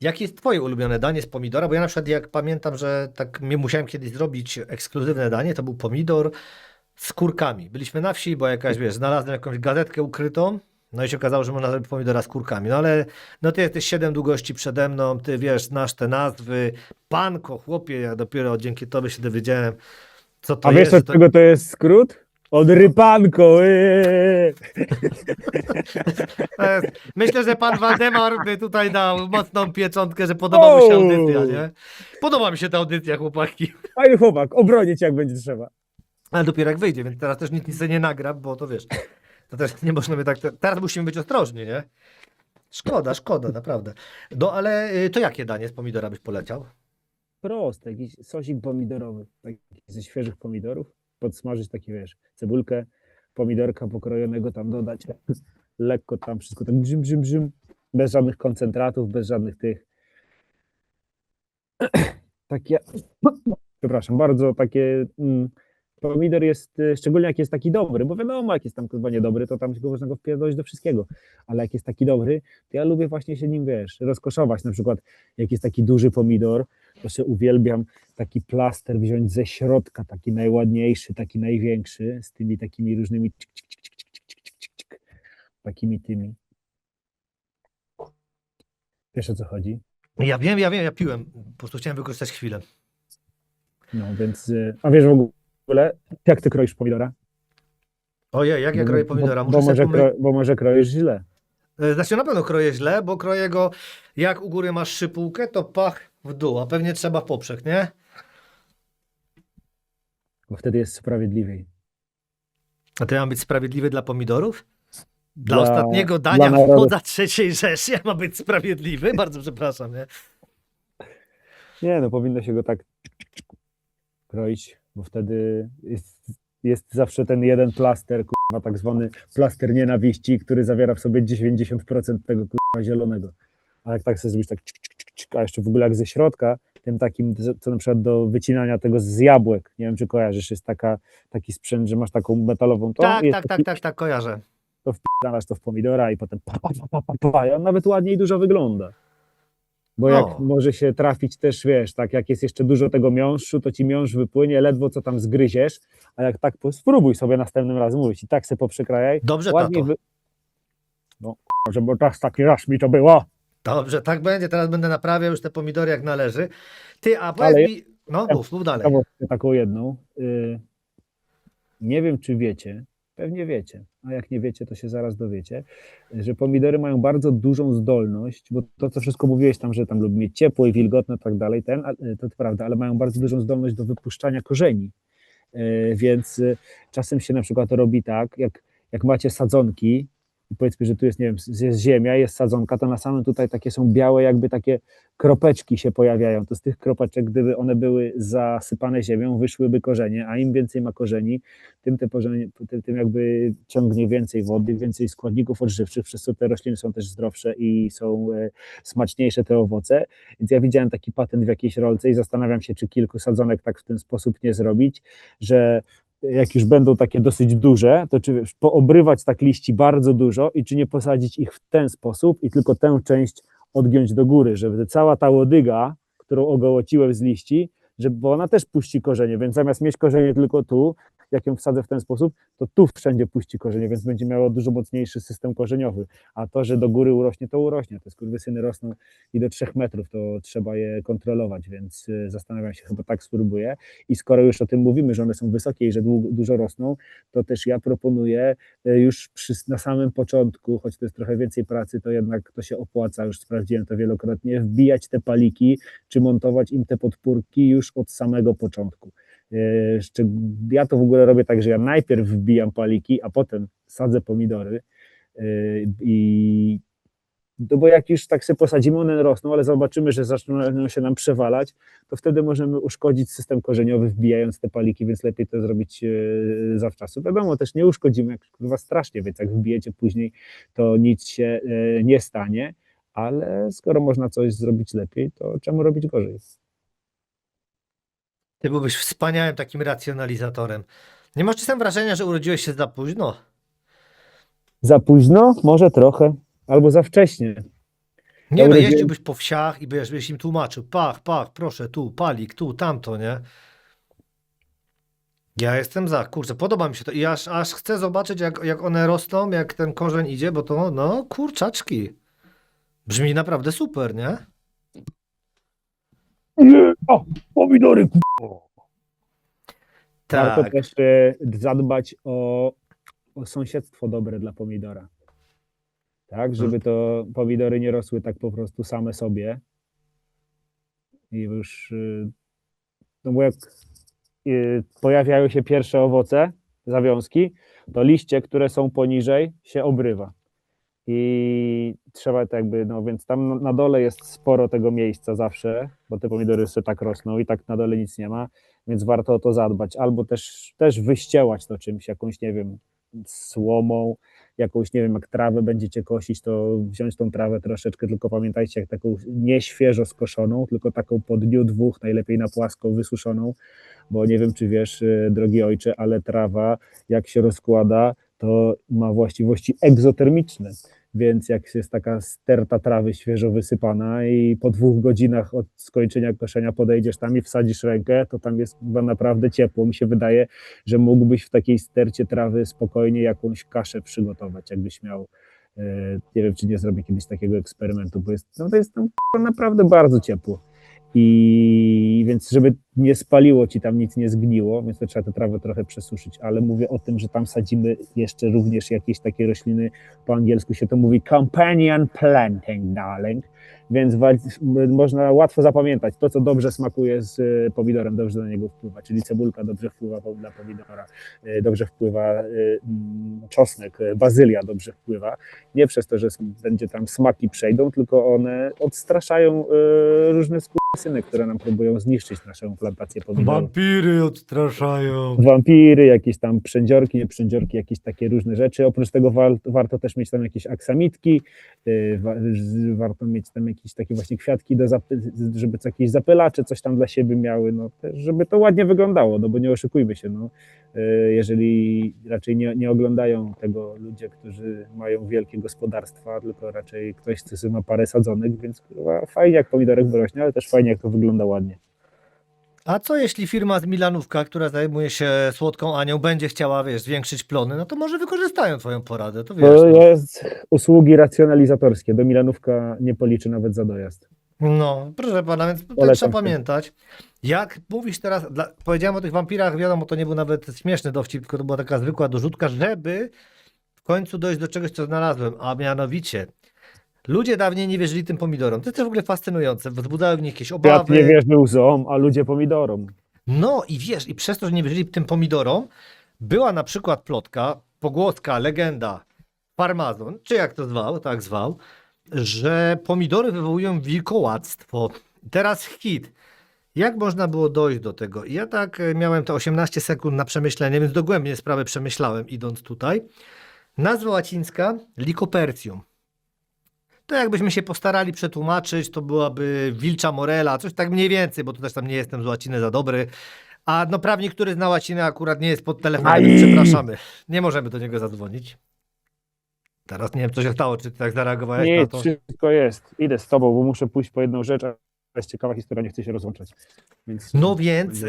jakie jest twoje ulubione danie z pomidora? Bo ja na przykład jak pamiętam, że tak musiałem kiedyś zrobić ekskluzywne danie, to był pomidor z kurkami. Byliśmy na wsi, bo jakaś, wiesz, znalazłem jakąś gazetkę ukrytą, no i się okazało, że można zrobić pomidora z kurkami. No ale, no ty jesteś 7 długości przede mną, ty wiesz, znasz te nazwy. Panko, chłopie, ja dopiero dzięki tobie się dowiedziałem, co to A jest. wiesz, od czego to jest skrót? Od rypanko. Myślę, że pan Waldemar by tutaj dał mocną pieczątkę, że podoba mu się audycja, nie? Podoba mi się ta audycja, chłopaki. Fajny chłopak, obronić jak będzie trzeba. Ale dopiero jak wyjdzie, więc teraz też nic sobie nie nagra, bo to wiesz, to też nie możemy tak, teraz musimy być ostrożni, nie? Szkoda, naprawdę. No ale to jakie danie z pomidora byś poleciał? Prosty, jakiś sosik pomidorowy, taki ze świeżych pomidorów, podsmażyć taki, wiesz, cebulkę, pomidorka pokrojonego tam dodać, lekko tam wszystko tak brzym, bez żadnych koncentratów, bez żadnych tych, takie, przepraszam, bardzo takie, pomidor jest, szczególnie jak jest taki dobry, bo wiadomo, jak jest tam chyba niedobry, to tam można go wpierdolić do wszystkiego, ale jak jest taki dobry, to ja lubię właśnie się nim, wiesz, rozkoszować, na przykład jak jest taki duży pomidor, to się uwielbiam taki plaster wziąć ze środka, taki najładniejszy, taki największy, z tymi takimi różnymi takimi tymi. Wiesz, o co chodzi? Ja wiem, ja piłem. Po prostu chciałem wykorzystać chwilę. No więc, a wiesz w ogóle, jak ty kroisz pomidora? Ojej, jak ja kroję pomidora? Muszę bo, sobie bo może kroisz źle. Znaczy na pewno kroję źle, bo kroję go, jak u góry masz szypułkę, to pach w dół, a pewnie trzeba w poprzek, nie? Bo wtedy jest sprawiedliwiej. A to ja mam być sprawiedliwy dla pomidorów? Dla ostatniego dla dania narodu. wodza III Rzeszy ja mam być sprawiedliwy? Bardzo przepraszam, nie? Nie, no powinno się go tak kroić, bo wtedy jest zawsze ten jeden plaster, kurwa, tak zwany plaster nienawiści, który zawiera w sobie 90% tego kurwa zielonego. A jak tak sobie zrobisz tak, a jeszcze w ogóle jak ze środka, tym takim, co na przykład do wycinania tego z jabłek, nie wiem czy kojarzysz, jest taki sprzęt, że masz taką metalową tą, Tak, i jest tak, kojarzę. to wpadasz to w pomidora i potem i on nawet ładniej dużo wygląda. Bo jak No. może się trafić też, wiesz, tak jak jest jeszcze dużo tego miąższu, to ci miąższ wypłynie, ledwo co tam zgryziesz, a jak tak, spróbuj sobie następnym razem mówić i tak se poprzykrajaj. Dobrze, ładniej tato. No, żeby raz taki raz mi to było. Dobrze, tak będzie, teraz będę naprawiał już te pomidory jak należy. Ty, a Ale powiedz mi... No, mów dalej. ciekawostkę taką jedną. Nie wiem, czy wiecie, pewnie wiecie, a jak nie wiecie, to się zaraz dowiecie, że pomidory mają bardzo dużą zdolność, bo to, co wszystko mówiłeś tam, że tam lubią mieć ciepło i wilgotne, tak dalej, to prawda, ale mają bardzo dużą zdolność do wypuszczania korzeni. Więc czasem się na przykład robi tak, jak macie sadzonki i powiedzmy, że tu jest, nie wiem, jest ziemia, jest sadzonka, to na samym tutaj takie są białe, jakby takie kropeczki się pojawiają. To z tych kropeczek, gdyby one były zasypane ziemią, wyszłyby korzenie, a im więcej ma korzeni, tym jakby ciągnie więcej wody, więcej składników odżywczych, przez co te rośliny są też zdrowsze i są smaczniejsze te owoce. Więc ja widziałem taki patent w jakiejś rolce i zastanawiam się, czy kilku sadzonek tak w ten sposób nie zrobić, że jak już będą takie dosyć duże, to czy wiesz, poobrywać tak liści bardzo dużo i czy nie posadzić ich w ten sposób i tylko tę część odgiąć do góry, żeby cała ta łodyga, którą ogołociłem z liści, bo ona też puści korzenie, więc zamiast mieć korzenie tylko tu, jak ją wsadzę w ten sposób, to tu wszędzie puści korzenie, więc będzie miało dużo mocniejszy system korzeniowy, a to, że do góry urośnie, to urośnie, te skurwysyny rosną i do 3 metrów, to trzeba je kontrolować, więc zastanawiam się, chyba tak spróbuję i skoro już o tym mówimy, że one są wysokie i że dużo rosną, to też ja proponuję już na samym początku, choć to jest trochę więcej pracy, to jednak to się opłaca, już sprawdziłem to wielokrotnie, wbijać te paliki, czy montować im te podpórki już od samego początku. Ja to w ogóle robię tak, że ja najpierw wbijam paliki, a potem sadzę pomidory no bo jak już tak sobie posadzimy, one rosną, ale zobaczymy, że zaczną się nam przewalać, to wtedy możemy uszkodzić system korzeniowy wbijając te paliki, więc lepiej to zrobić zawczasu. Wiadomo, też nie uszkodzimy jak kurwa strasznie, więc jak wbijecie później, to nic się nie stanie, ale skoro można coś zrobić lepiej, to czemu robić gorzej? Ty byłbyś wspaniałym takim racjonalizatorem. Nie masz czasem wrażenia, że urodziłeś się za późno? Za późno? Może trochę, albo za wcześnie. Nie Ja no, urodziłem- jeździłbyś po wsiach i byś im tłumaczył, pach, proszę, tu, palik, tu, tamto, nie? Ja jestem za, kurczę, podoba mi się to i aż chcę zobaczyć, jak one rosną, jak ten korzeń idzie, bo to, no, kurczaczki. Brzmi naprawdę super, nie? O, pomidory! Warto Tak. też zadbać o sąsiedztwo dobre dla pomidora. Tak, żeby to pomidory nie rosły tak po prostu same sobie. I już, no bo jak pojawiają się pierwsze owoce, zawiązki, to liście, które są poniżej, się obrywa. I trzeba to jakby, no więc tam na dole jest sporo tego miejsca zawsze, bo te pomidory sobie tak rosną i tak na dole nic nie ma, więc warto o to zadbać. Albo też wyściełać to czymś, jakąś, nie wiem, słomą, jakąś, nie wiem, jak trawę będziecie kosić, to wziąć tą trawę troszeczkę, tylko pamiętajcie, jak taką nie świeżo skoszoną, tylko taką po dniu, dwóch, najlepiej na płasko wysuszoną, bo nie wiem, czy wiesz, drogi ojcze, ale trawa, jak się rozkłada, to ma właściwości egzotermiczne, więc jak jest taka sterta trawy świeżo wysypana i po 2 godzinach od skończenia koszenia podejdziesz tam i wsadzisz rękę, to tam jest chyba naprawdę ciepło. Mi się wydaje, że mógłbyś w takiej stercie trawy spokojnie jakąś kaszę przygotować, jakbyś miał Nie wiem, czy nie zrobię kiedyś takiego eksperymentu, bo to jest tam naprawdę bardzo ciepło. I więc, żeby nie spaliło ci tam, nic nie zgniło, więc to trzeba tę trawę trochę przesuszyć, ale mówię o tym, że tam sadzimy jeszcze również jakieś takie rośliny, po angielsku się to mówi companion planting, darling, więc można łatwo zapamiętać to, co dobrze smakuje z pomidorem, dobrze do niego wpływa, czyli cebulka dobrze wpływa dla pomidora, dobrze wpływa czosnek, bazylia dobrze wpływa, nie przez to, że będzie tam smaki przejdą, tylko one odstraszają różne skurwysyny, które nam próbują zniszczyć naszą plantację pomidorów. Wampiry odstraszają. Wampiry, jakieś tam przędziorki, nieprzędziorki, jakieś takie różne rzeczy. Oprócz tego warto też mieć tam jakieś aksamitki, warto mieć tam jakieś takie właśnie kwiatki, żeby jakieś zapylacze coś tam dla siebie miały, no też, żeby to ładnie wyglądało, no bo nie oszukujmy się, no. Jeżeli raczej nie oglądają tego ludzie, którzy mają wielkie gospodarstwa, tylko raczej ktoś, kto ma parę sadzonek, więc kurwa, fajnie jak pomidorek wyrośnie, ale też fajnie jak to wygląda ładnie. A co jeśli firma z Milanówka, która zajmuje się słodką Anią, będzie chciała, wiesz, zwiększyć plony, no to może wykorzystają twoją poradę, to wiesz. To No. jest usługi racjonalizatorskie, do Milanówka nie policzy nawet za dojazd. No, proszę pana, więc tutaj Polecam trzeba się. pamiętać. Jak mówisz teraz, powiedziałem o tych wampirach, wiadomo, to nie był nawet śmieszny dowcip, tylko to była taka zwykła dorzutka, żeby w końcu dojść do czegoś, co znalazłem, a mianowicie ludzie dawniej nie wierzyli tym pomidorom. To jest też w ogóle fascynujące, wzbudzały w nich jakieś Świat obawy. nie wierzył zoom, a ludzie pomidorom. No i wiesz, i przez to, że nie wierzyli tym pomidorom, była na przykład plotka, pogłoska, legenda, farmazon, czy jak to zwał, tak zwał, że pomidory wywołują wilkołactwo. Teraz hit. Jak można było dojść do tego? Ja tak miałem te 18 sekund na przemyślenie, więc dogłębnie sprawę przemyślałem, idąc tutaj. Nazwa łacińska Lycopercium. To jakbyśmy się postarali przetłumaczyć, to byłaby wilcza morela, coś tak mniej więcej, bo to też tam nie jestem z łaciny za dobry. A no prawnik, który zna łacinę, akurat nie jest pod telefonem, więc przepraszamy. Nie możemy do niego zadzwonić. Teraz nie wiem, co się stało, czy ty tak zareagowałeś na Nie, to? wszystko jest. Idę z tobą, bo muszę pójść po jedną rzecz, a jest ciekawa historia, nie chcę się rozłączać. Więc, No więc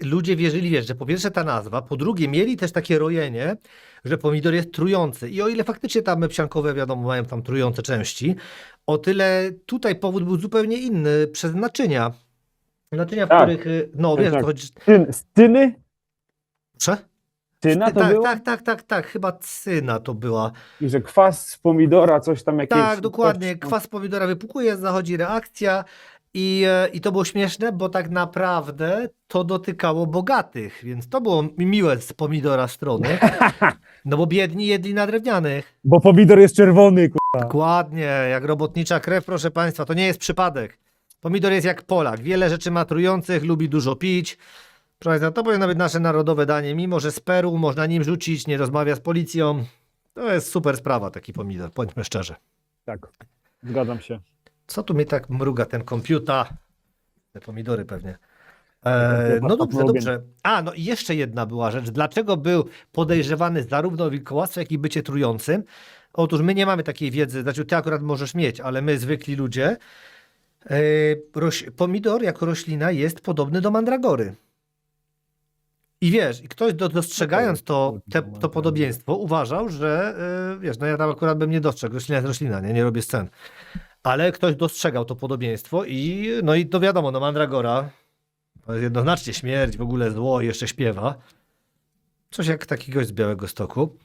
ludzie wierzyli, wiesz, że po pierwsze ta nazwa, po drugie mieli też takie rojenie, że pomidor jest trujący. I o ile faktycznie tam psiankowe, wiadomo, mają tam trujące części, o tyle tutaj powód był zupełnie inny, przez naczynia. Naczynia, w Tak. których, no wiesz, tak. to chodzi... Styny? Proszę? Tyna to tak, było? tak, chyba cyna to była. I że kwas z pomidora, coś tam jakieś... Tak, dokładnie, kwas pomidora wypukuje, zachodzi reakcja i to było śmieszne, bo tak naprawdę to dotykało bogatych, więc to było miłe z pomidora strony, no bo biedni jedli na drewnianych. Bo pomidor jest czerwony, kurwa. Dokładnie, jak robotnicza krew, proszę państwa, to nie jest przypadek. Pomidor jest jak Polak, wiele rzeczy ma trujących, lubi dużo pić. Proszę państwa, to powinno być nasze narodowe danie, mimo że z Peru można nim rzucić, nie rozmawia z policją. To jest super sprawa, taki pomidor, bądźmy szczerzy. Tak, zgadzam się. Co tu mi tak mruga ten komputer? Te pomidory pewnie. No dobrze, Mrugen. dobrze. A, no i jeszcze jedna była rzecz. Dlaczego był podejrzewany zarówno o wilkołactwo, jak i bycie trującym? Otóż my nie mamy takiej wiedzy, znaczy ty akurat możesz mieć, ale my zwykli ludzie. Pomidor jako roślina jest podobny do mandragory. I wiesz, i ktoś dostrzegając to podobieństwo uważał, że wiesz, no ja tam akurat bym nie dostrzegł, roślina jest roślina, nie robię scen. Ale ktoś dostrzegał to podobieństwo i no i to wiadomo, no mandragora to jest jednoznacznie śmierć, w ogóle zło i jeszcze śpiewa. Coś jak taki gość z Białegostoku.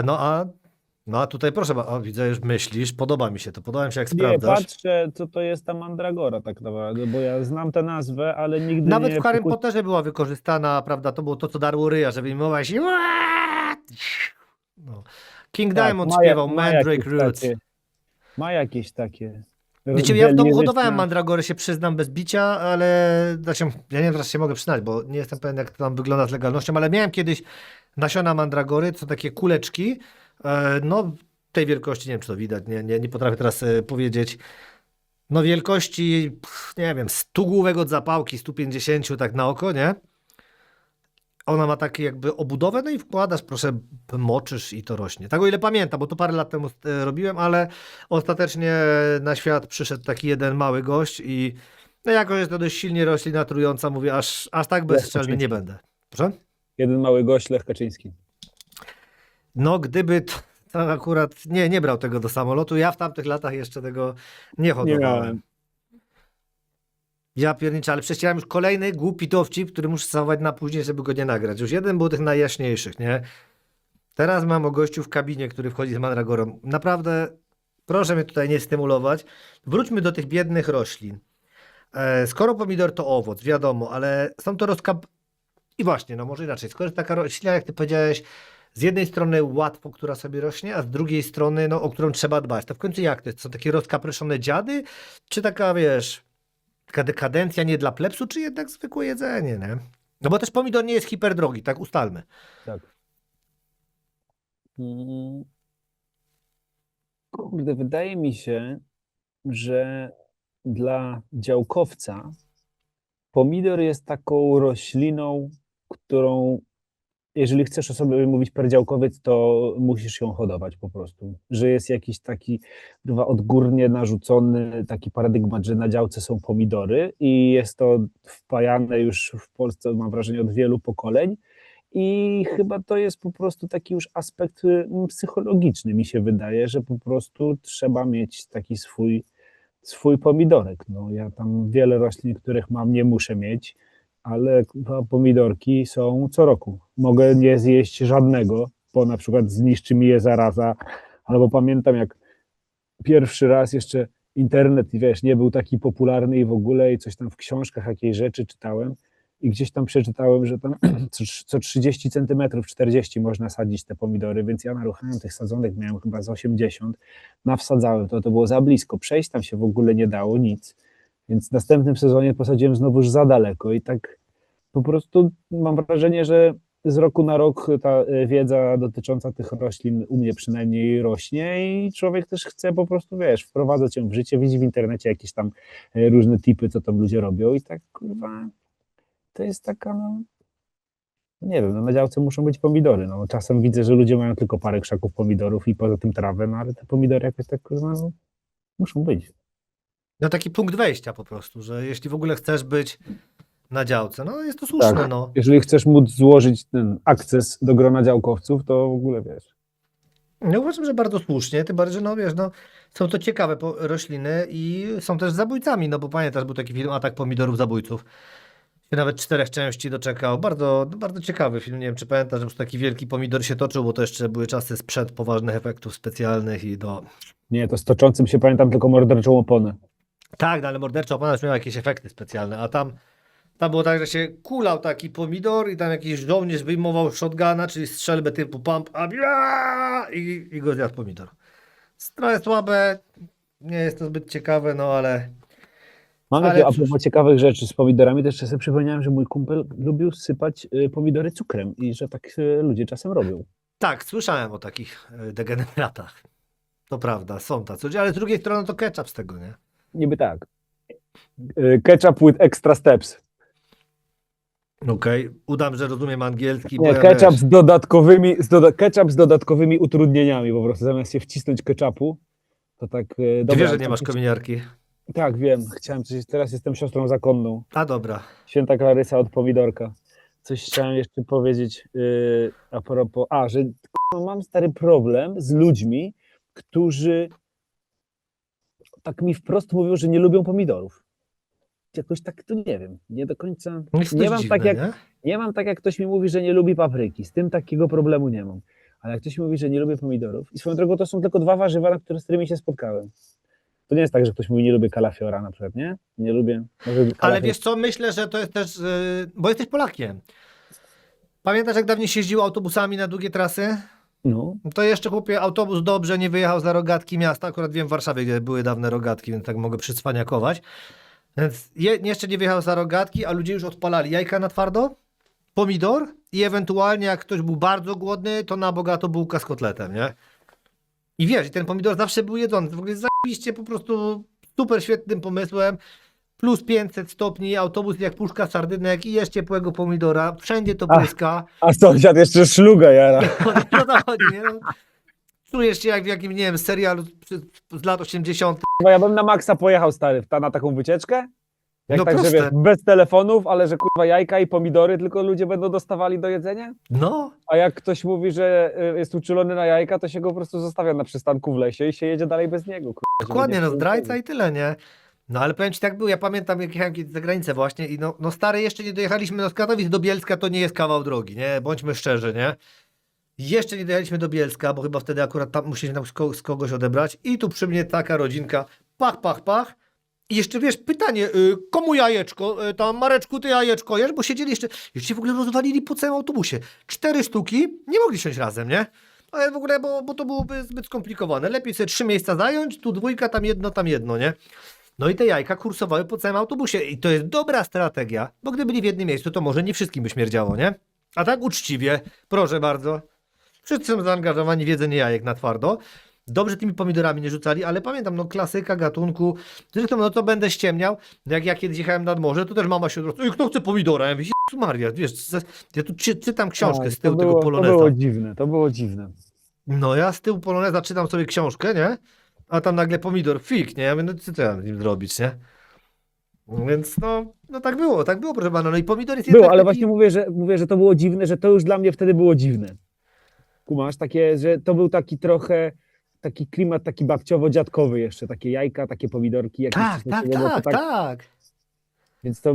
No a tutaj proszę, widzę, już myślisz, podoba mi się to, podoba mi się jak Nie, sprawdzasz. patrzę, co to jest ta mandragora tak naprawdę, bo ja znam tę nazwę, ale nigdy Nawet nie... w Harrym Potterze była wykorzystana, prawda, to było to, co darło ryja, żeby wyjmować i... No. King Diamond śpiewał Mandrake Roots. Ma jakieś takie... Wiecie, ja w domu deliryczne- hodowałem mandragory, się przyznam bez bicia, ale ja nie wiem, teraz się mogę przyznać, bo nie jestem pewien, jak to tam wygląda z legalnością, ale miałem kiedyś nasiona mandragory, co takie kuleczki, no tej wielkości, nie wiem, czy to widać, nie potrafię teraz powiedzieć, no wielkości, nie wiem, 100 główek od zapałki, 150 tak na oko, nie? Ona ma takie jakby obudowę, no i wkładasz, proszę, moczysz i to rośnie. Tak o ile pamiętam, bo to parę lat temu robiłem, ale ostatecznie na świat przyszedł taki jeden mały gość i no jako jest to dość silnie roślina trująca, mówię, aż tak bezczelny nie będę. Proszę? Jeden mały gość, Lech Kaczyński. No gdyby To akurat nie brał tego do samolotu. Ja w tamtych latach jeszcze tego nie Nie hodowałem. miałem. Ja pierniczę, ale prześcierałem już kolejny głupi dowcip, który muszę zachować na później, żeby go nie nagrać. Już jeden był tych najjaśniejszych, nie? Teraz mam o gościu w kabinie, który wchodzi z mandragorą. Naprawdę, proszę mnie tutaj nie stymulować. Wróćmy do tych biednych roślin. Skoro pomidor to owoc, wiadomo, ale są to I właśnie, no może inaczej. Skoro jest taka roślina, jak ty powiedziałeś, z jednej strony łatwo, która sobie rośnie, a z drugiej strony, no, o którą trzeba dbać. To w końcu jak to jest? Są takie rozkapryszone dziady? Czy taka, wiesz, taka dekadencja nie dla plebsu, czy jednak zwykłe jedzenie, nie? No bo też pomidor nie jest hiperdrogi, tak ustalmy. Tak. Mm. Kurde, wydaje mi się, że dla działkowca pomidor jest taką rośliną, którą jeżeli chcesz o sobie mówić per działkowiec, to musisz ją hodować po prostu. Że jest jakiś taki chyba odgórnie narzucony taki paradygmat, że na działce są pomidory i jest to wpajane już w Polsce, mam wrażenie, od wielu pokoleń. I chyba to jest po prostu taki już aspekt psychologiczny, mi się wydaje, że po prostu trzeba mieć taki swój pomidorek. No, ja tam wiele roślin, których mam, nie muszę mieć, ale chyba pomidorki są co roku. Mogę nie zjeść żadnego, bo na przykład zniszczy mi je zaraza, albo pamiętam jak pierwszy raz jeszcze internet, wiesz, nie był taki popularny i w ogóle i coś tam w książkach, jakiejś rzeczy czytałem i gdzieś tam przeczytałem, że tam co 30 centymetrów, 40 można sadzić te pomidory, więc ja naruchałem tych sadzonek, miałem chyba z 80, nawsadzałem to było za blisko, przejść tam się w ogóle nie dało, nic, więc w następnym sezonie posadziłem znowuż za daleko i tak po prostu mam wrażenie, że z roku na rok ta wiedza dotycząca tych roślin u mnie przynajmniej rośnie i człowiek też chce po prostu, wiesz, wprowadzać ją w życie, widzi w internecie jakieś tam różne tipy, co tam ludzie robią i tak, kurwa, to jest taka, no, nie wiem, no na działce muszą być pomidory, no czasem widzę, że ludzie mają tylko parę krzaków pomidorów i poza tym trawę, no ale te pomidory jakoś tak, kurwa, no, muszą być. No taki punkt wejścia po prostu, że jeśli w ogóle chcesz być na działce, no jest to słuszne, Tak. no. Jeżeli chcesz móc złożyć ten akces do grona działkowców, to w ogóle, wiesz. Ja uważam, że bardzo słusznie, tym bardziej, że no wiesz, no są to ciekawe rośliny i są też zabójcami, no bo pamiętasz, był taki film Atak pomidorów zabójców. Się nawet 4 części doczekał. Bardzo, bardzo ciekawy film. Nie wiem, czy pamiętasz, że już taki wielki pomidor się toczył, bo to jeszcze były czasy sprzed poważnych efektów specjalnych i do... Nie, to z toczącym się pamiętam tylko morderczą oponę. Tak, no ale mordercza opona już miała jakieś efekty specjalne, a tam było tak, że się kulał taki pomidor i tam jakiś żołnierz wyjmował shotguna, czyli strzelbę typu pump up i go zjadł pomidor. Trochę słabe, nie jest to zbyt ciekawe, no ale... Mam Ale takie, a cóż. propos ciekawych rzeczy z pomidorami, też sobie przypomniałem, że mój kumpel lubił sypać pomidory cukrem i że tak ludzie czasem robią. Tak, słyszałem o takich degeneratach. To prawda, są tacy, ale z drugiej strony to ketchup z tego, nie? Niby tak. Ketchup with extra steps. Okej, udam, że rozumiem angielski, Nie, bo ja ketchup wiesz, ketchup z dodatkowymi utrudnieniami, po prostu zamiast się wcisnąć ketchupu, to tak... ty dobra, wiesz, że nie masz kominiarki. Tak, wiem. Chciałem coś, teraz jestem siostrą zakonną. A dobra. Święta Klarysa od pomidorka. Coś chciałem jeszcze powiedzieć a propos, że mam stary problem z ludźmi, którzy tak mi wprost mówią, że nie lubią pomidorów. Jakoś tak to nie wiem, nie do końca. Jest Nie dość mam, dziwne, tak jak, nie? nie mam tak jak ktoś mi mówi, że nie lubi papryki. Z tym takiego problemu nie mam. Ale jak ktoś mi mówi, że nie lubi pomidorów, i swoją drogą to są tylko 2 warzywa, z którymi się spotkałem. To nie jest tak, że ktoś mówi, nie lubię kalafiora na przykład, nie? Nie lubię. Może Ale kalafior. wiesz co, myślę, że to jest też, bo jesteś Polakiem. Pamiętasz, jak dawniej się jeździło autobusami na długie trasy? No, To jeszcze, chłopie, autobus dobrze nie wyjechał za rogatki miasta. Akurat wiem w Warszawie, gdzie były dawne rogatki, więc tak mogę przycwaniakować. Więc jeszcze nie wyjechał za rogatki, a ludzie już odpalali jajka na twardo, pomidor i ewentualnie jak ktoś był bardzo głodny, to na bogato bułka z kotletem, nie? I wiesz, i ten pomidor zawsze był jedzony. W ogóle jest zajebiście po prostu super świetnym pomysłem. Plus 500 stopni, autobus jak puszka sardynek i jeszcze ciepłego pomidora. Wszędzie to błyska. a sąsiad jeszcze szluga jara. No to chodzi, nie? No, czujesz się jak w jakimś, nie wiem, serialu z lat 80. Bo ja bym na maksa pojechał, stary, na taką wycieczkę. Jak No tak, że proste. wiesz, bez telefonów, ale że kurwa jajka i pomidory tylko ludzie będą dostawali do jedzenia? No, A jak ktoś mówi, że jest uczulony na jajka, to się go po prostu zostawia na przystanku w lesie i się jedzie dalej bez niego. Kurwa, żeby dokładnie, nie no było zdrajca tego. i tyle, nie? No ale powiem ci tak było, ja pamiętam jak jechałem kiedyś za granicę właśnie i no stary, jeszcze nie dojechaliśmy do Katowic do Bielska, to nie jest kawał drogi, nie? Bądźmy szczerzy, nie? Jeszcze nie dojechaliśmy do Bielska, bo chyba wtedy akurat tam musieliśmy tam z kogoś odebrać i tu przy mnie taka rodzinka, pach, pach, pach. I jeszcze wiesz, pytanie, komu jajeczko? Tam Mareczku, ty jajeczko jesz? Bo siedzieli już się w ogóle rozwalili po całym autobusie. 4 sztuki, nie mogli siąść razem, nie? Ale w ogóle, bo to byłoby zbyt skomplikowane. Lepiej sobie 3 miejsca zająć, tu dwójka, tam jedno, nie? No i te jajka kursowały po całym autobusie i to jest dobra strategia, bo gdyby byli w jednym miejscu, to może nie wszystkim by śmierdziało, nie? A tak uczciwie, proszę bardzo. Wszyscy są zaangażowani w jedzenie jajek na twardo. Dobrze tymi pomidorami nie rzucali, ale pamiętam, no klasyka gatunku. Zresztą, no to będę ściemniał. Jak ja kiedyś jechałem nad morze, to też mama się odwraca. Ej, kto chce pomidora? Ja mówię, Jezus Maria, wiesz, ja tu czytam książkę Tak, z tyłu tego to poloneza. było dziwne, to było dziwne. No ja z tyłu poloneza czytam sobie książkę, nie? A tam nagle pomidor, fik, nie? Ja mówię, no co ja mam z nim zrobić, nie? Więc no tak było, proszę pana. No i pomidor jest Było, jednak ale taki... właśnie mówię, że to było dziwne, że to już dla mnie wtedy było dziwne. Kumasz, takie, że to był taki trochę, taki klimat taki babciowo-dziadkowy jeszcze, takie jajka, takie pomidorki, jakieś Tak, coś tak, takiego, bo to tak, tak. Więc to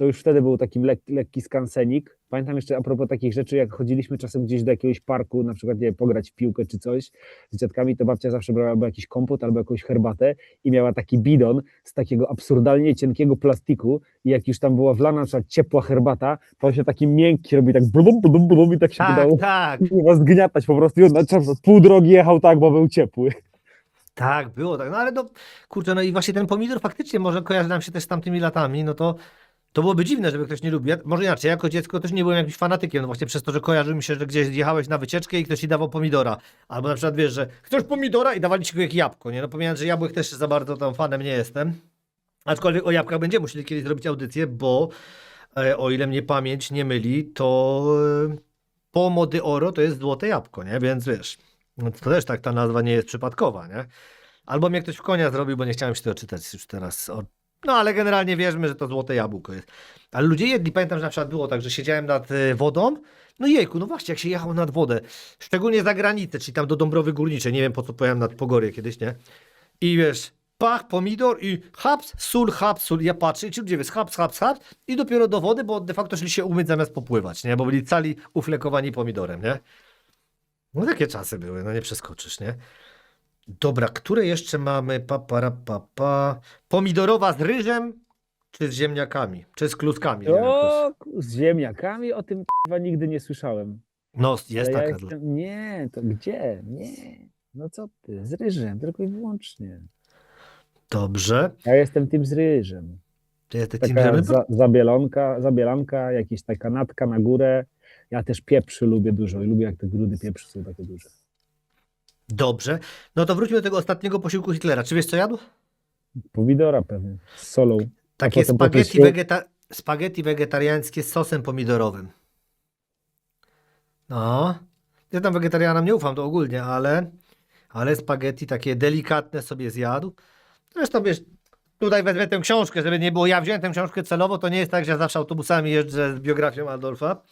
już wtedy był taki lekki skansenik. Pamiętam jeszcze a propos takich rzeczy, jak chodziliśmy czasem gdzieś do jakiegoś parku, na przykład nie wiem, pograć w piłkę czy coś z dziadkami, to babcia zawsze brała albo jakiś kompot, albo jakąś herbatę i miała taki bidon z takiego absurdalnie cienkiego plastiku i jak już tam była wlana na przykład ciepła herbata, to on się taki miękki robi, tak blum, blum, blum i tak się Tak, wydało tak. chyba zgniatać po prostu i on na przykład pół drogi jechał tak, bo był ciepły. Tak, było tak. No ale no, kurczę, no i właśnie ten pomidor faktycznie może kojarzy nam się też z tamtymi latami, no to byłoby dziwne, żeby ktoś nie lubił. Może inaczej, jako dziecko też nie byłem jakimś fanatykiem, no właśnie przez to, że kojarzy mi się, że gdzieś jechałeś na wycieczkę i ktoś ci dawał pomidora. Albo na przykład wiesz, że chcesz pomidora i dawali ci go jak jabłko, nie? No pomijając, że jabłek też za bardzo tam fanem nie jestem. Aczkolwiek o jabłkach będziemy musieli kiedyś zrobić audycję, bo o ile mnie pamięć nie myli, to Pomody Oro to jest złote jabłko, nie? Więc wiesz, no to też tak ta nazwa nie jest przypadkowa, nie? Albo mnie ktoś w konia zrobił, bo nie chciałem się tego czytać już teraz. No ale generalnie wierzmy, że to złote jabłko jest. Ale ludzie jedli, pamiętam, że na przykład było tak, że siedziałem nad wodą, no jejku, no właśnie, jak się jechało nad wodę, szczególnie za granicę, czyli tam do Dąbrowy Górniczej, nie wiem po co pojechałem nad Pogorje kiedyś, nie? I wiesz, pach, pomidor i haps, sól, ja patrzę i ci ludzie wiesz, haps i dopiero do wody, bo de facto szli się umyć zamiast popływać, nie? Bo byli cali uflekowani pomidorem, nie? No takie czasy były, no nie przeskoczysz, nie? Dobra, które jeszcze mamy? Pomidorowa z ryżem, czy z ziemniakami? Czy z kluskami? Nie wiem, O, z ziemniakami o tym chyba nigdy nie słyszałem. no, jest Ale ja taka. jestem, nie, to gdzie? Nie. No co ty, z ryżem, tylko i wyłącznie. Dobrze. Ja jestem tym z ryżem. To ja te Taka team zabielanka, jakaś taka natka na górę. Ja też pieprzy lubię dużo i lubię jak te grudy pieprzy są takie duże. Dobrze. No to wróćmy do tego ostatniego posiłku Hitlera. Czy wiesz co jadł? Pomidora pewnie, z solą. Takie potem spaghetti, potem spaghetti wegetariańskie z sosem pomidorowym. No. Ja tam wegetarianom nie ufam to ogólnie, ale spaghetti takie delikatne sobie zjadł. Zresztą wiesz, tutaj wezmę tę książkę, żeby nie było. Ja wziąłem tę książkę celowo, to nie jest tak, że ja zawsze autobusami jeżdżę z biografią Adolfa.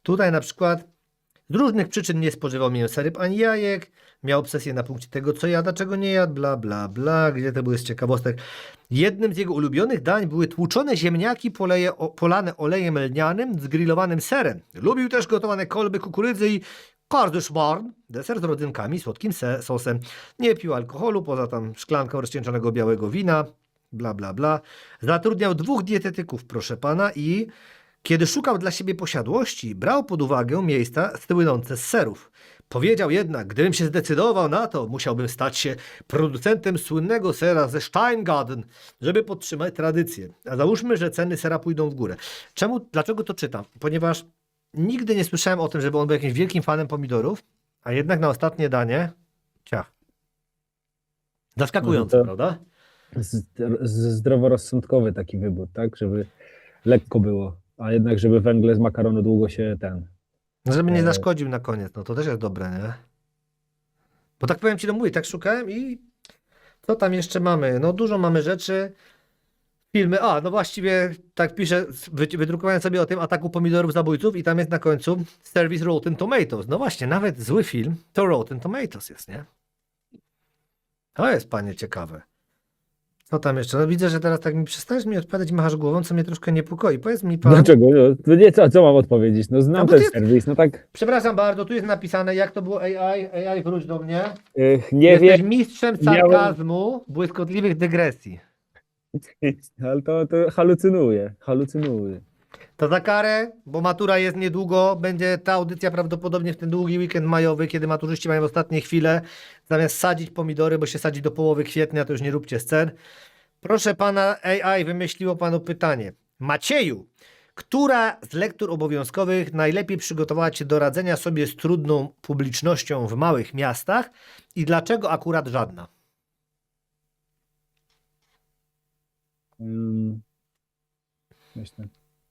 Tutaj na przykład z różnych przyczyn nie spożywał mięsa, ryb ani jajek. Miał obsesję na punkcie tego, co jada, czego nie jadł, bla, bla, bla. Gdzie to były z ciekawostek? Jednym z jego ulubionych dań były tłuczone ziemniaki polane olejem lnianym z grillowanym serem. Lubił też gotowane kolby kukurydzy i Kardeszmarn, deser z rodzynkami, słodkim sosem. Nie pił alkoholu, poza tam szklanką rozcieńczonego białego wina, bla, bla, bla. Zatrudniał 2 dietetyków, proszę pana, i kiedy szukał dla siebie posiadłości, brał pod uwagę miejsca słynące z serów. Powiedział jednak, gdybym się zdecydował na to, musiałbym stać się producentem słynnego sera ze Steingaden, żeby podtrzymać tradycję. A załóżmy, że ceny sera pójdą w górę. Dlaczego to czytam? Ponieważ nigdy nie słyszałem o tym, żeby on był jakimś wielkim fanem pomidorów, a jednak na ostatnie danie, ciach. Zaskakujące, No to- prawda? Zdroworozsądkowy taki wybór, tak? Żeby lekko było, a jednak żeby węgle z makaronu długo się Żeby nie zaszkodził na koniec, no to też jest dobre, nie? Bo tak powiem ci, no mówię, tak szukałem i co tam jeszcze mamy? No dużo mamy rzeczy. filmy. A, no właściwie tak piszę, wydrukowałem sobie o tym ataku pomidorów zabójców i tam jest na końcu Service Rotten Tomatoes. No właśnie, nawet zły film to Rotten Tomatoes jest, nie? To jest, panie, ciekawe. Co tam jeszcze? No widzę, że teraz tak mi przestajesz mi odpowiadać i machasz głową, co mnie troszkę niepokoi. Powiedz mi pan... Dlaczego? No, to nie, co mam odpowiedzieć? No No znam bo ten ty- serwis, no tak Przepraszam bardzo, tu jest napisane, jak to było AI. AI, wróć do mnie. nie Jesteś wiem, mistrzem miałem- sarkazmu, błyskotliwych dygresji. ale to halucynuję. To za karę, bo matura jest niedługo, będzie ta audycja prawdopodobnie w ten długi weekend majowy, kiedy maturzyści mają ostatnie chwile, zamiast sadzić pomidory, bo się sadzi do połowy kwietnia, to już nie róbcie scen. Proszę pana, AI wymyśliło panu pytanie. Macieju, która z lektur obowiązkowych najlepiej przygotowała cię do radzenia sobie z trudną publicznością w małych miastach i dlaczego akurat żadna? Myślę,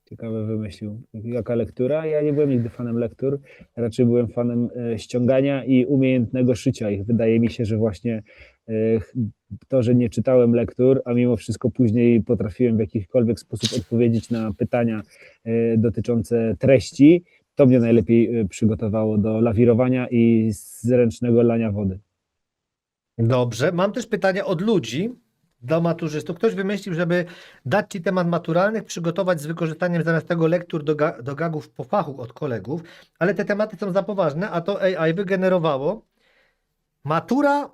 ciekawe wymyślił. Jaka lektura? Ja nie byłem nigdy fanem lektur, raczej byłem fanem ściągania i umiejętnego szycia ich. Wydaje mi się, że właśnie to, że nie czytałem lektur, a mimo wszystko później potrafiłem w jakikolwiek sposób odpowiedzieć na pytania dotyczące treści, to mnie najlepiej przygotowało do lawirowania i zręcznego lania wody. Dobrze, mam też pytania od ludzi do maturzystów. Ktoś wymyślił, żeby dać ci temat maturalnych, przygotować z wykorzystaniem zamiast tego lektur do gagów po fachu od kolegów, ale te tematy są za poważne, a to AI wygenerowało. Matura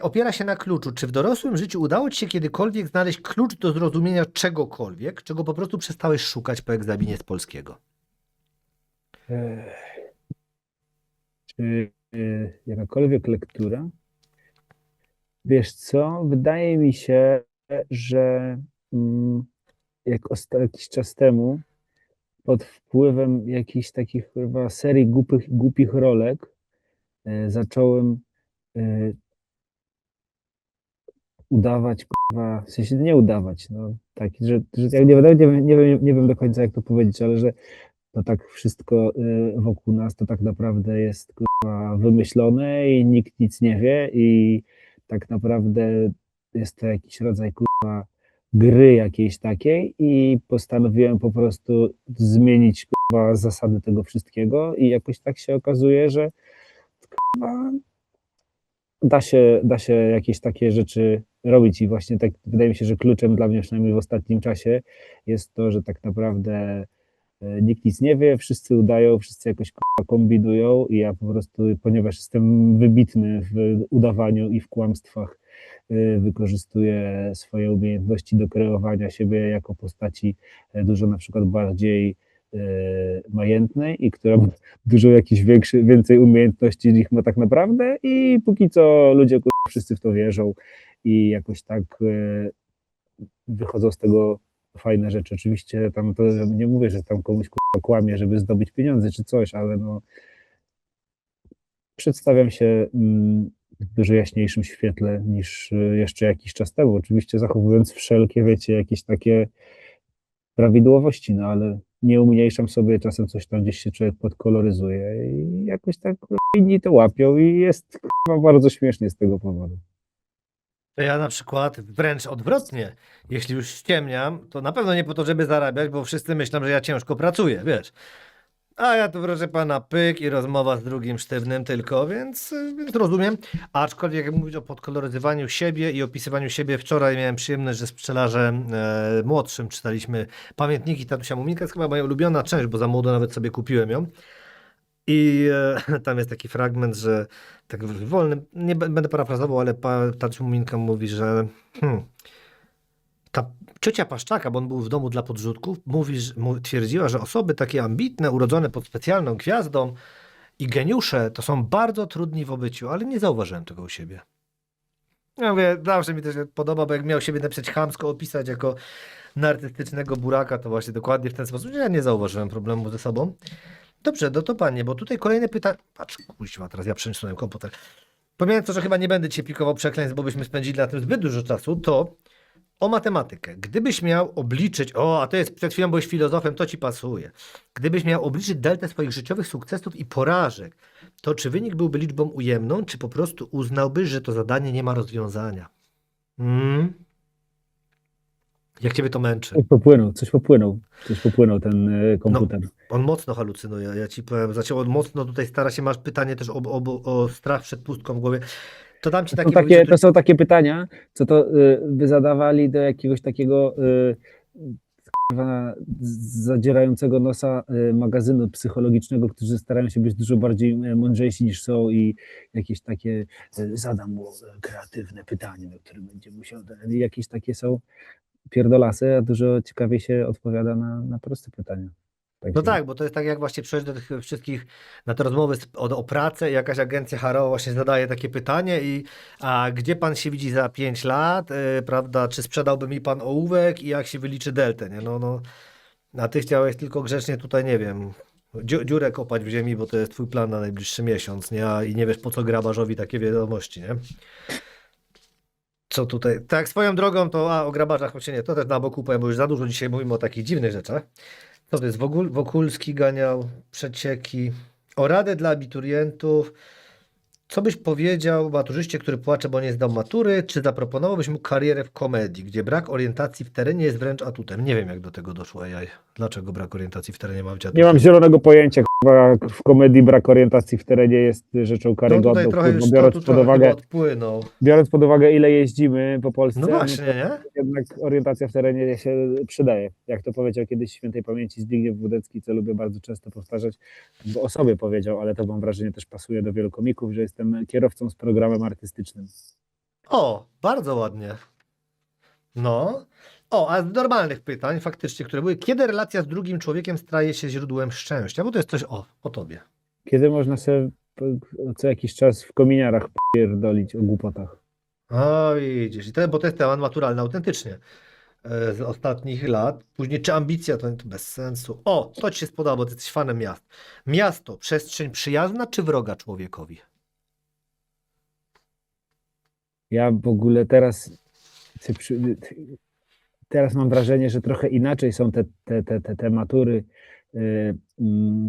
opiera się na kluczu. Czy w dorosłym życiu udało ci się kiedykolwiek znaleźć klucz do zrozumienia czegokolwiek, czego po prostu przestałeś szukać po egzaminie z polskiego? Czy jakakolwiek lektura? Wiesz co, wydaje mi się, że jak jakiś czas temu pod wpływem jakichś takich chyba serii głupich rolek zacząłem udawać, kurwa, w sensie nie udawać, no tak, że ja nie wiem do końca jak to powiedzieć, ale że to tak wszystko wokół nas to tak naprawdę jest kurwa wymyślone i nikt nic nie wie i tak naprawdę jest to jakiś rodzaj kurwa gry jakiejś takiej i postanowiłem po prostu zmienić kurwa zasady tego wszystkiego i jakoś tak się okazuje, że kurwa da się jakieś takie rzeczy robić i właśnie tak wydaje mi się, że kluczem dla mnie przynajmniej w ostatnim czasie jest to, że tak naprawdę nikt nic nie wie, wszyscy udają, wszyscy jakoś kombinują i ja po prostu, ponieważ jestem wybitny w udawaniu i w kłamstwach, wykorzystuję swoje umiejętności do kreowania siebie jako postaci dużo na przykład bardziej majętnej i która ma dużo jakichś więcej umiejętności niż ma tak naprawdę i póki co ludzie wszyscy w to wierzą i jakoś tak wychodzą z tego fajne rzeczy. Oczywiście tam to nie mówię, że tam komuś kłamie, żeby zdobyć pieniądze czy coś, ale no przedstawiam się w dużo jaśniejszym świetle niż jeszcze jakiś czas temu. Oczywiście zachowując wszelkie, wiecie, jakieś takie prawidłowości, no ale nie umniejszam sobie, czasem coś tam gdzieś się człowiek podkoloryzuje i jakoś tak inni to łapią i jest bardzo śmiesznie z tego powodu. To ja na przykład wręcz odwrotnie. Jeśli już ściemniam, to na pewno nie po to, żeby zarabiać, bo wszyscy myślą, że ja ciężko pracuję, wiesz. A ja tu, proszę pana, pyk i rozmowa z drugim sztywnym tylko, więc rozumiem. Aczkolwiek jak mówić o podkoloryzowaniu siebie i opisywaniu siebie, wczoraj miałem przyjemność, że z pszczelarzem młodszym czytaliśmy pamiętniki tatusia Muminka. To jest chyba moja ulubiona część, bo za młodo nawet sobie kupiłem ją. I tam jest taki fragment, że tak w wolnym, nie będę parafrazował, ale tatuś Muminka mówi, że ta ciocia Paszczaka, bo on był w domu dla podrzutków, twierdziła, że osoby takie ambitne, urodzone pod specjalną gwiazdą i geniusze, to są bardzo trudni w obyciu, ale nie zauważyłem tego u siebie. Ja mówię, zawsze mi to się podoba, bo jak miał siebie napisać chamsko, opisać jako narcystycznego buraka, to właśnie dokładnie w ten sposób. Ja nie zauważyłem problemu ze sobą. Dobrze, no to panie, bo tutaj kolejne pytanie. Patrz, kuźwa, teraz ja przesunąłem komputer. Pomijając to, że chyba nie będę cię pikował przekleństw, bo byśmy spędzili na tym zbyt dużo czasu, to o matematykę. Gdybyś miał obliczyć, a to jest, przed chwilą byłeś filozofem, to ci pasuje. Gdybyś miał obliczyć deltę swoich życiowych sukcesów i porażek, to czy wynik byłby liczbą ujemną, czy po prostu uznałbyś, że to zadanie nie ma rozwiązania? Jak ciebie to męczy? Coś popłynął ten komputer. On mocno halucynuje, ja ci powiem, zaczął on mocno tutaj stara się, masz pytanie też o strach przed pustką w głowie. To dam ci To taki, są takie, to są takie pytania, co to by zadawali do jakiegoś takiego kurwa, zadzierającego nosa magazynu psychologicznego, którzy starają się być dużo bardziej mądrzejsi niż są i jakieś takie zadam mu kreatywne pytanie, na które będzie musiał. Jakieś takie są pierdolasy, a dużo ciekawiej się odpowiada na proste pytania. No tak, bo to jest tak jak właśnie przejść do tych wszystkich, na te rozmowy o pracę i jakaś agencja HR właśnie zadaje takie pytanie a gdzie pan się widzi za 5 lat, prawda, czy sprzedałby mi pan ołówek i jak się wyliczy deltę, nie, no, a ty chciałeś tylko grzecznie tutaj, nie wiem, dziurę kopać w ziemi, bo to jest twój plan na najbliższy miesiąc, nie, i nie wiesz po co grabarzowi takie wiadomości, nie. Co tutaj, tak swoją drogą to, o grabarzach właśnie nie, to też na boku powiem, bo już za dużo dzisiaj mówimy o takich dziwnych rzeczach. Co to jest? Wokulski ganiał przecieki. O radę dla abiturientów. Co byś powiedział maturzyście, który płacze, bo nie zdał matury? Czy zaproponowałbyś mu karierę w komedii, gdzie brak orientacji w terenie jest wręcz atutem? Nie wiem, jak do tego doszło AI. Dlaczego brak orientacji w terenie ma być atutem? Nie mam zielonego pojęcia, kurwa, w komedii brak orientacji w terenie jest rzeczą No karygodną, tutaj trochę kurwa, już to tu trochę chyba odpłynął. biorąc pod uwagę, ile jeździmy po Polsce, No właśnie, to nie? jednak orientacja w terenie się przydaje. Jak to powiedział kiedyś świętej pamięci Zbigniew Wódecki, co lubię bardzo często powtarzać, bo o sobie powiedział, ale to mam wrażenie też pasuje do wielu komików, że jestem kierowcą z programem artystycznym. O, bardzo ładnie. No. O, a z normalnych pytań faktycznie, które były, kiedy relacja z drugim człowiekiem staje się źródłem szczęścia? Bo to jest coś o tobie. Kiedy można sobie co jakiś czas w kominiarach pierdolić o głupotach. O, widzisz, bo to jest temat maturalny autentycznie z ostatnich lat. Później, czy ambicja, to bez sensu. O, to ci się spodoba, bo ty jesteś fanem miast. Miasto, przestrzeń przyjazna czy wroga człowiekowi? Ja w ogóle teraz mam wrażenie, że trochę inaczej są te matury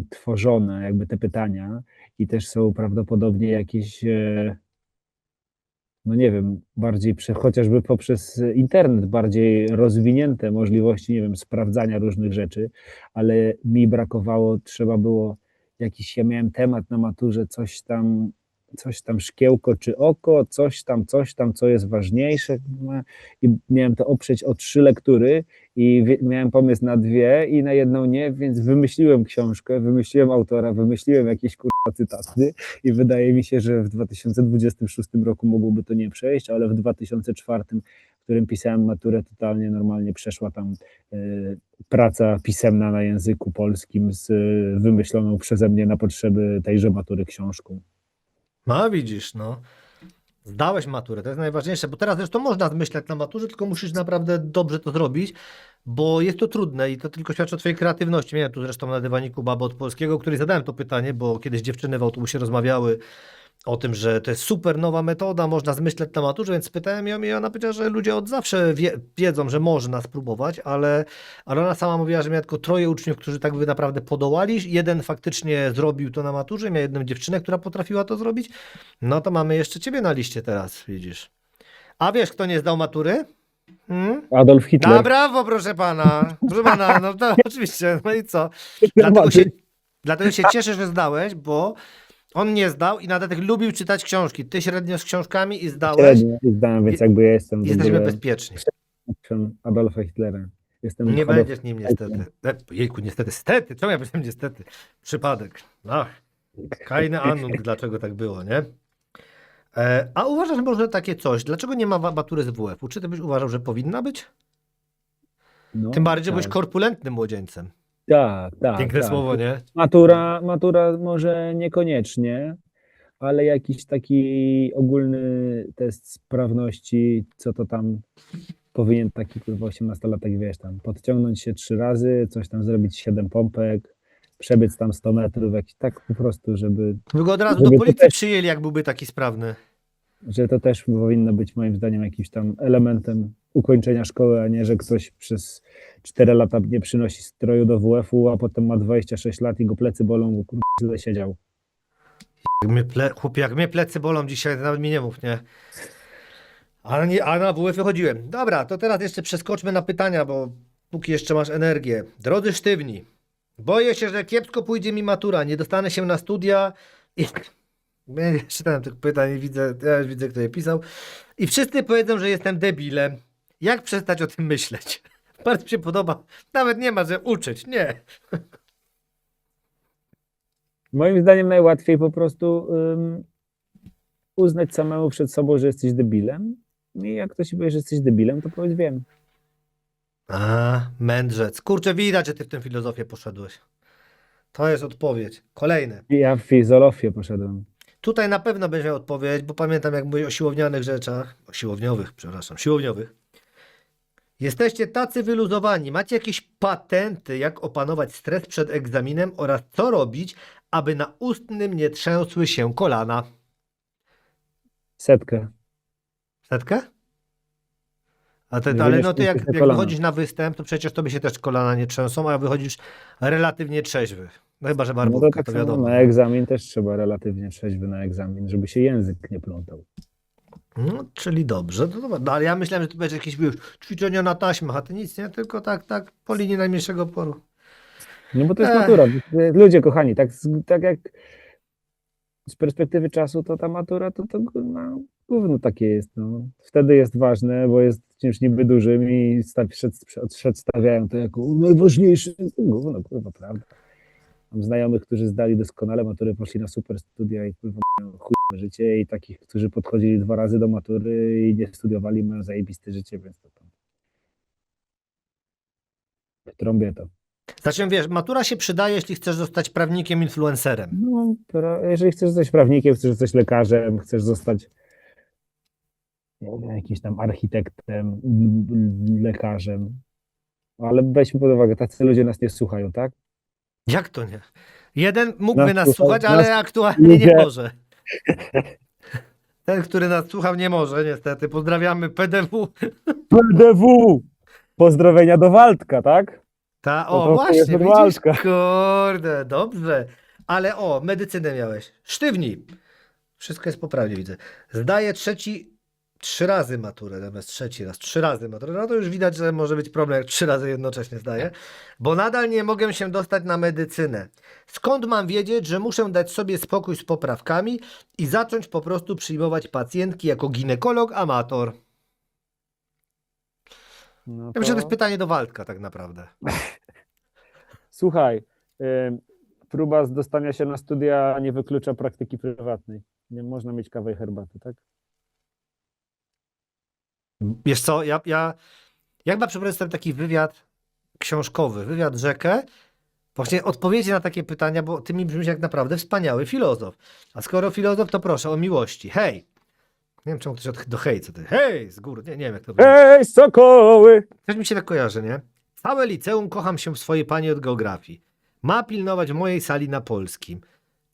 tworzone, jakby te pytania i też są prawdopodobnie jakieś, no nie wiem, bardziej chociażby poprzez internet bardziej rozwinięte możliwości, nie wiem, sprawdzania różnych rzeczy, ale mi brakowało, trzeba było ja miałem temat na maturze, coś tam szkiełko czy oko, coś tam, co jest ważniejsze i miałem to oprzeć o 3 lektury i miałem pomysł na 2 i na jedną nie, więc wymyśliłem książkę, wymyśliłem autora, wymyśliłem jakieś cytaty i wydaje mi się, że w 2026 roku mogłoby to nie przejść, ale w 2004, w którym pisałem maturę, totalnie normalnie przeszła tam praca pisemna na języku polskim z wymyśloną przeze mnie na potrzeby tejże matury książką. No, widzisz, no. Zdałeś maturę, to jest najważniejsze, bo teraz zresztą można zmyślać na maturze, tylko musisz naprawdę dobrze to zrobić, bo jest to trudne i to tylko świadczy o twojej kreatywności. Miałem tu zresztą na dywaniku babę od polskiego, której zadałem to pytanie, bo kiedyś dziewczyny w autobusie rozmawiały o tym, że to jest super nowa metoda, można zmyślać na maturze, więc pytałem ją i ona powiedziała, że ludzie od zawsze wiedzą, że można spróbować, ale ona sama mówiła, że miała tylko 3 uczniów, którzy tak by naprawdę podołali. Jeden faktycznie zrobił to na maturze, miała jedną dziewczynę, która potrafiła to zrobić. No to mamy jeszcze ciebie na liście teraz, widzisz. A wiesz, kto nie zdał matury? Adolf Hitler. No brawo, proszę pana. Proszę pana, no to oczywiście, no i co? Dlatego się cieszę, że zdałeś, bo on nie zdał i na dodatek lubił czytać książki. Ty średnio z książkami i zdałeś. Średnio zdałem, więc jakby ja jestem Jesteśmy bezpieczni. Adolfa Hitlera. Nie będziesz nim niestety. Jejku, niestety, stety. Czemu ja powiedziałem niestety? Przypadek. Ach, keine Ahnung, dlaczego tak było, nie? A uważasz, że może takie coś, dlaczego nie ma matury z WF-u? Czy ty byś uważał, że powinna być? No, Tym bardziej, że byłeś tak. korpulentnym młodzieńcem. Tak. Piękne słowo, nie? Matura może niekoniecznie, ale jakiś taki ogólny test sprawności, co to tam powinien taki kurwa 18-latek, wiesz, tam podciągnąć się 3 razy, coś tam zrobić 7 pompek, przebiec tam 100 metrów, jakiś tak po prostu, żeby By go od razu Żeby do to policji też- przyjęli, jak byłby taki sprawny. że to też powinno być moim zdaniem jakimś tam elementem ukończenia szkoły, a nie, że ktoś przez 4 lata nie przynosi stroju do WF-u, a potem ma 26 lat i go plecy bolą, bo kurwa źle siedział. Chłopie, jak mnie plecy bolą dzisiaj, nawet mi nie mów, nie? A na WF wychodziłem. Dobra, to teraz jeszcze przeskoczmy na pytania, bo póki jeszcze masz energię. Drodzy sztywni, boję się, że kiepsko pójdzie mi matura, nie dostanę się na studia i... Ja nie czytałem tych pytań, ja już widzę, kto je pisał. I wszyscy powiedzą, że jestem debilem. Jak przestać o tym myśleć? Bardzo mi się podoba. Nawet nie ma, że uczyć. Nie. Moim zdaniem najłatwiej po prostu uznać samemu przed sobą, że jesteś debilem. I jak ktoś ci powie, że jesteś debilem, to powiedz wiem. A, mędrzec. Kurczę, widać, że ty w tę filozofię poszedłeś. To jest odpowiedź. Kolejne. Ja w fizologię poszedłem. Tutaj na pewno będziesz miał odpowiedź, bo pamiętam, jak mówię o siłownianych rzeczach. O siłowniowych, przepraszam. Siłowniowych. Jesteście tacy wyluzowani. Macie jakieś patenty, jak opanować stres przed egzaminem oraz co robić, aby na ustnym nie trzęsły się kolana. Setkę. Setkę? Nie Ale będziesz no to jak trzęsły kolana. wychodzisz na występ, to przecież tobie się też kolana nie trzęsą, a wychodzisz relatywnie trzeźwy. No chyba, że No to marbówka, tak to samo wiadomo. na egzamin też trzeba relatywnie trzeźwy na egzamin, żeby się język nie plątał. No, czyli dobrze. To dobra. No, ale ja myślałem, że to będzie jakieś już ćwiczenia na taśmach, a ty nic, nie? Tylko tak po linii najmniejszego oporu. No bo to jest Ech. matura. Ludzie kochani, tak jak z perspektywy czasu, to ta matura to no, gówno takie jest. No. Wtedy jest ważne, bo jest czymś niby dużym i przedstawiają to jako najważniejsze. Gówno, kurwa, prawda. Mam znajomych, którzy zdali doskonale maturę, poszli na super studia i kurwa mają chujne życie i takich, którzy podchodzili 2 razy do matury i nie studiowali, mają zajebiste życie, więc to tam. Trąbię to. Znaczy, wiesz, matura się przydaje, jeśli chcesz zostać prawnikiem, influencerem. No, jeżeli chcesz zostać prawnikiem, chcesz zostać lekarzem, chcesz zostać nie wiem, jakimś tam architektem, lekarzem, ale weźmy pod uwagę, tacy ludzie nas nie słuchają, tak? Jak to nie? Jeden mógłby nas Nas słuchać, słucha- ale nas aktualnie nie ludzie- może. Ten, który nas słuchał, nie może, niestety. Pozdrawiamy PDW. PDW! Pozdrowienia do Waldka, tak? O, to właśnie, jest widzisz? Walczka. Kurde, dobrze. Ale medycynę miałeś. Sztywni. Wszystko jest poprawnie, widzę. Zdaję 3 razy maturę, zamiast 3 raz. 3 razy maturę. No to już widać, że może być problem, jak 3 razy jednocześnie zdaję. Bo nadal nie mogę się dostać na medycynę. Skąd mam wiedzieć, że muszę dać sobie spokój z poprawkami i zacząć po prostu przyjmować pacjentki jako ginekolog amator? No Ja myślę, że to jest pytanie do Waldka tak naprawdę. Słuchaj, próba z dostania się na studia nie wyklucza praktyki prywatnej. Nie można mieć kawy i herbaty, tak? Wiesz co, ja chyba przeprowadzę taki wywiad książkowy, wywiad rzekę, właśnie odpowiedzi na takie pytania, bo ty mi brzmisz jak naprawdę wspaniały filozof. A skoro filozof, to proszę o miłości. Hej! Nie wiem, czemu ktoś do hej, co ty? Hej! Z góry, nie wiem jak to brzmi. Hej, sokoły! Też mi się tak kojarzy, nie? Całe liceum kocham się w swojej pani od geografii. Ma pilnować mojej sali na polskim.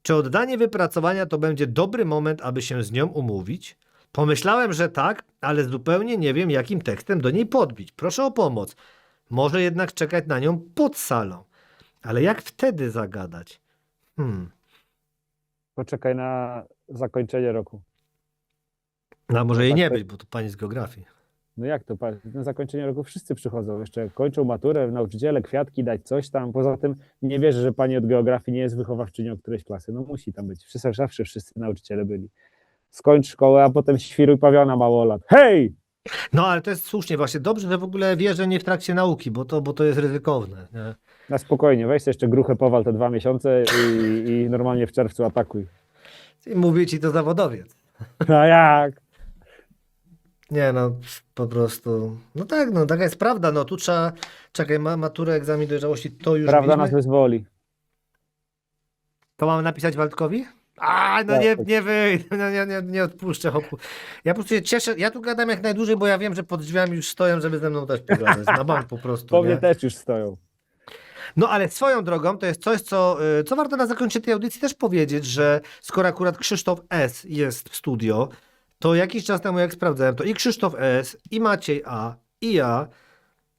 Czy oddanie wypracowania to będzie dobry moment, aby się z nią umówić? Pomyślałem, że tak, ale zupełnie nie wiem, jakim tekstem do niej podbić. Proszę o pomoc. Może jednak czekać na nią pod salą. Ale jak wtedy zagadać? Poczekaj na zakończenie roku. No, a może jej tak, nie tak. być, bo to pani z geografii. No jak to? Patrz, na zakończenie roku wszyscy przychodzą. Jeszcze jak kończą maturę, nauczyciele, kwiatki dać, coś tam. Poza tym nie wierzę, że pani od geografii nie jest wychowawczynią którejś klasy. No musi tam być. Zawsze wszyscy nauczyciele byli. Skończ szkołę, a potem świruj pawiana małolat. Hej! No, ale to jest słusznie właśnie. Dobrze, że w ogóle wie, że nie w trakcie nauki, bo to jest ryzykowne. Nie? Na spokojnie, weź sobie jeszcze gruchę powal te 2 miesiące i normalnie w czerwcu atakuj. I mówię ci to zawodowiec. A jak? Nie no, po prostu. No tak, no taka jest prawda. No tu trzeba. Czekaj, maturę, egzamin dojrzałości, to już Prawda nas mieliśmy. wyzwoli. To mamy napisać Waldkowi? A, no Tak, nie, tak. nie wyjdę, no nie odpuszczę hopu. Ja po prostu się cieszę, ja tu gadam jak najdłużej, bo ja wiem, że pod drzwiami już stoją, żeby ze mną też pogadać. Na bank po prostu. Po mnie Nie? też już stoją. No ale swoją drogą to jest coś, co warto na zakończenie tej audycji też powiedzieć, że skoro akurat Krzysztof S. jest w studio, to jakiś czas temu jak sprawdzałem, to i Krzysztof S., i Maciej A., i ja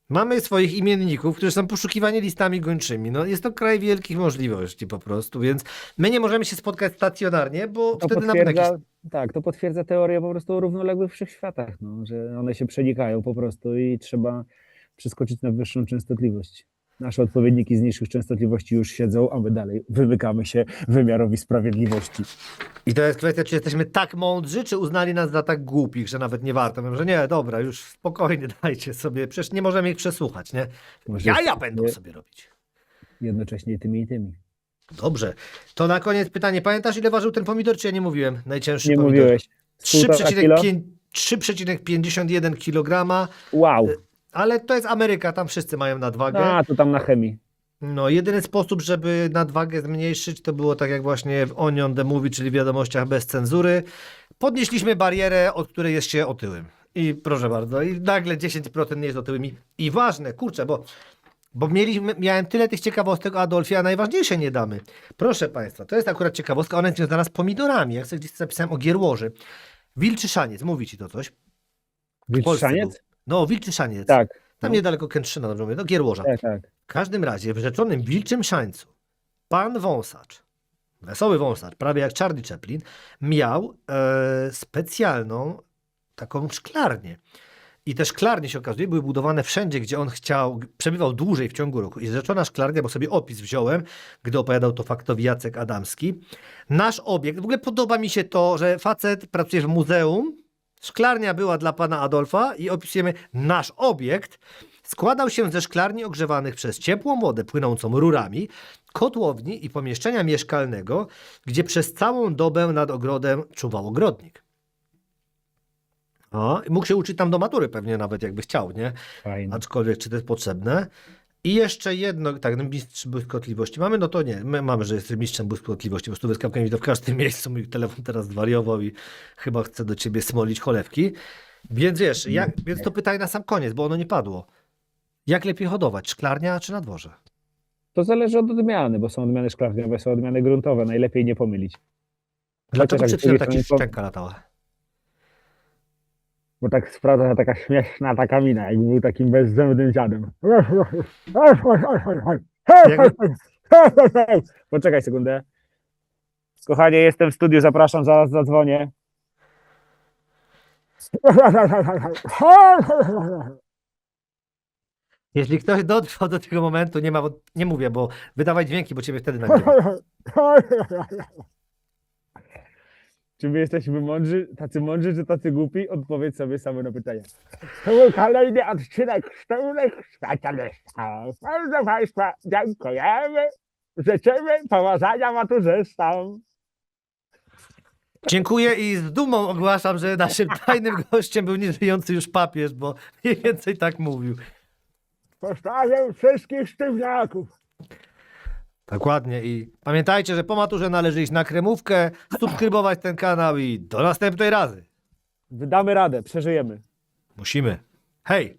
mamy swoich imienników, którzy są poszukiwani listami gończymi. No jest to kraj wielkich możliwości po prostu, więc my nie możemy się spotkać stacjonarnie, bo To wtedy nam jakiś... Tak, to potwierdza teorię po prostu o równoległych wszechświatach, no, że one się przenikają po prostu i trzeba przeskoczyć na wyższą częstotliwość. Nasze odpowiedniki z niższych częstotliwości już siedzą, a my dalej wymykamy się wymiarowi sprawiedliwości. I to jest kwestia, czy jesteśmy tak mądrzy, czy uznali nas za tak głupich, że nawet nie warto. Mówią, że nie, dobra, już spokojnie dajcie sobie, przecież nie możemy ich przesłuchać, nie? Może Jaja jesteśmy będą sobie robić. jednocześnie tymi i tymi. Dobrze. To na koniec pytanie. Pamiętasz, ile ważył ten pomidor, czy ja nie mówiłem? Najcięższy Nie pomidor. mówiłeś. Z 1,5 kilo? 3,51 kg, Wow. ale to jest Ameryka, tam wszyscy mają nadwagę. A, to tam na chemii. No, jedyny sposób, żeby nadwagę zmniejszyć, to było tak jak właśnie w Onion the Movie, czyli w wiadomościach bez cenzury. Podnieśliśmy barierę, od której jest się otyłym. I proszę bardzo, i nagle 10% nie jest otyłym. I ważne, kurczę, bo miałem tyle tych ciekawostek o Adolfie, a najważniejsze nie damy. Proszę Państwa, to jest akurat ciekawostka, ona jest związana z pomidorami. Ja sobie gdzieś zapisałem o gierłoży. Wilczy szaniec, mówi Ci to coś? W Polsce był. Wilczaniec? No, wilczy szaniec. Tak. Tam No. niedaleko Kętrzyna, dobrze mówię, no Gierłoża. Tak, tak. W każdym razie w rzeczonym wilczym szańcu pan wąsacz, wesoły wąsacz, prawie jak Charlie Chaplin, miał specjalną taką szklarnię. I te szklarnie się okazuje były budowane wszędzie, gdzie on przebywał dłużej w ciągu roku. I rzeczona szklarnia, bo sobie opis wziąłem, gdy opowiadał to faktowi Jacek Adamski. Nasz obiekt, w ogóle podoba mi się to, że facet pracuje w muzeum, szklarnia była dla pana Adolfa i opisujemy nasz obiekt. Składał się ze szklarni ogrzewanych przez ciepłą wodę płynącą rurami, kotłowni i pomieszczenia mieszkalnego, gdzie przez całą dobę nad ogrodem czuwał ogrodnik. O, i mógł się uczyć tam do matury pewnie nawet, jakby chciał, nie? Fajnie. Aczkolwiek, czy to jest potrzebne? I jeszcze jedno, tak, no mistrz błyskotliwości mamy, no to nie, my mamy, że jestem mistrzem błyskotliwości, po prostu wyskakuje mi to w każdym miejscu, mój telefon teraz zwariował i chyba chce do ciebie smolić cholewki. Więc wiesz, więc to pytaj na sam koniec, bo ono nie padło. Jak lepiej hodować, szklarnia czy na dworze? To zależy od odmiany, bo są odmiany szklarniowe, są odmiany gruntowe. Najlepiej nie pomylić. Dlaczego jak przed chwilą drugiej taki strony szczęka latała? Bo tak sprawdza taka śmieszna taka mina, jakby był takim bezzębnym dziadem. Poczekaj sekundę. Kochanie, jestem w studiu, zapraszam, zaraz zadzwonię. Jeśli ktoś dotrwał do tego momentu, nie mówię, bo wydawaj dźwięki, bo ciebie wtedy nagrywam. Czy my jesteśmy tacy mądrzy, czy tacy głupi? Odpowiedz sobie same na pytanie. To był kolejny odcinek Szczególnych Specjalistów. Bardzo Państwa dziękujemy. Życzymy powodzenia maturzystom. Dziękuję i z dumą ogłaszam, że naszym tajnym gościem był nieżyjący już papież, bo mniej więcej tak mówił. Pozdrawiam wszystkich sztywniaków. Dokładnie i pamiętajcie, że po maturze należy iść na kremówkę, subskrybować ten kanał i do następnej razy. Wydamy radę, przeżyjemy. Musimy. Hej!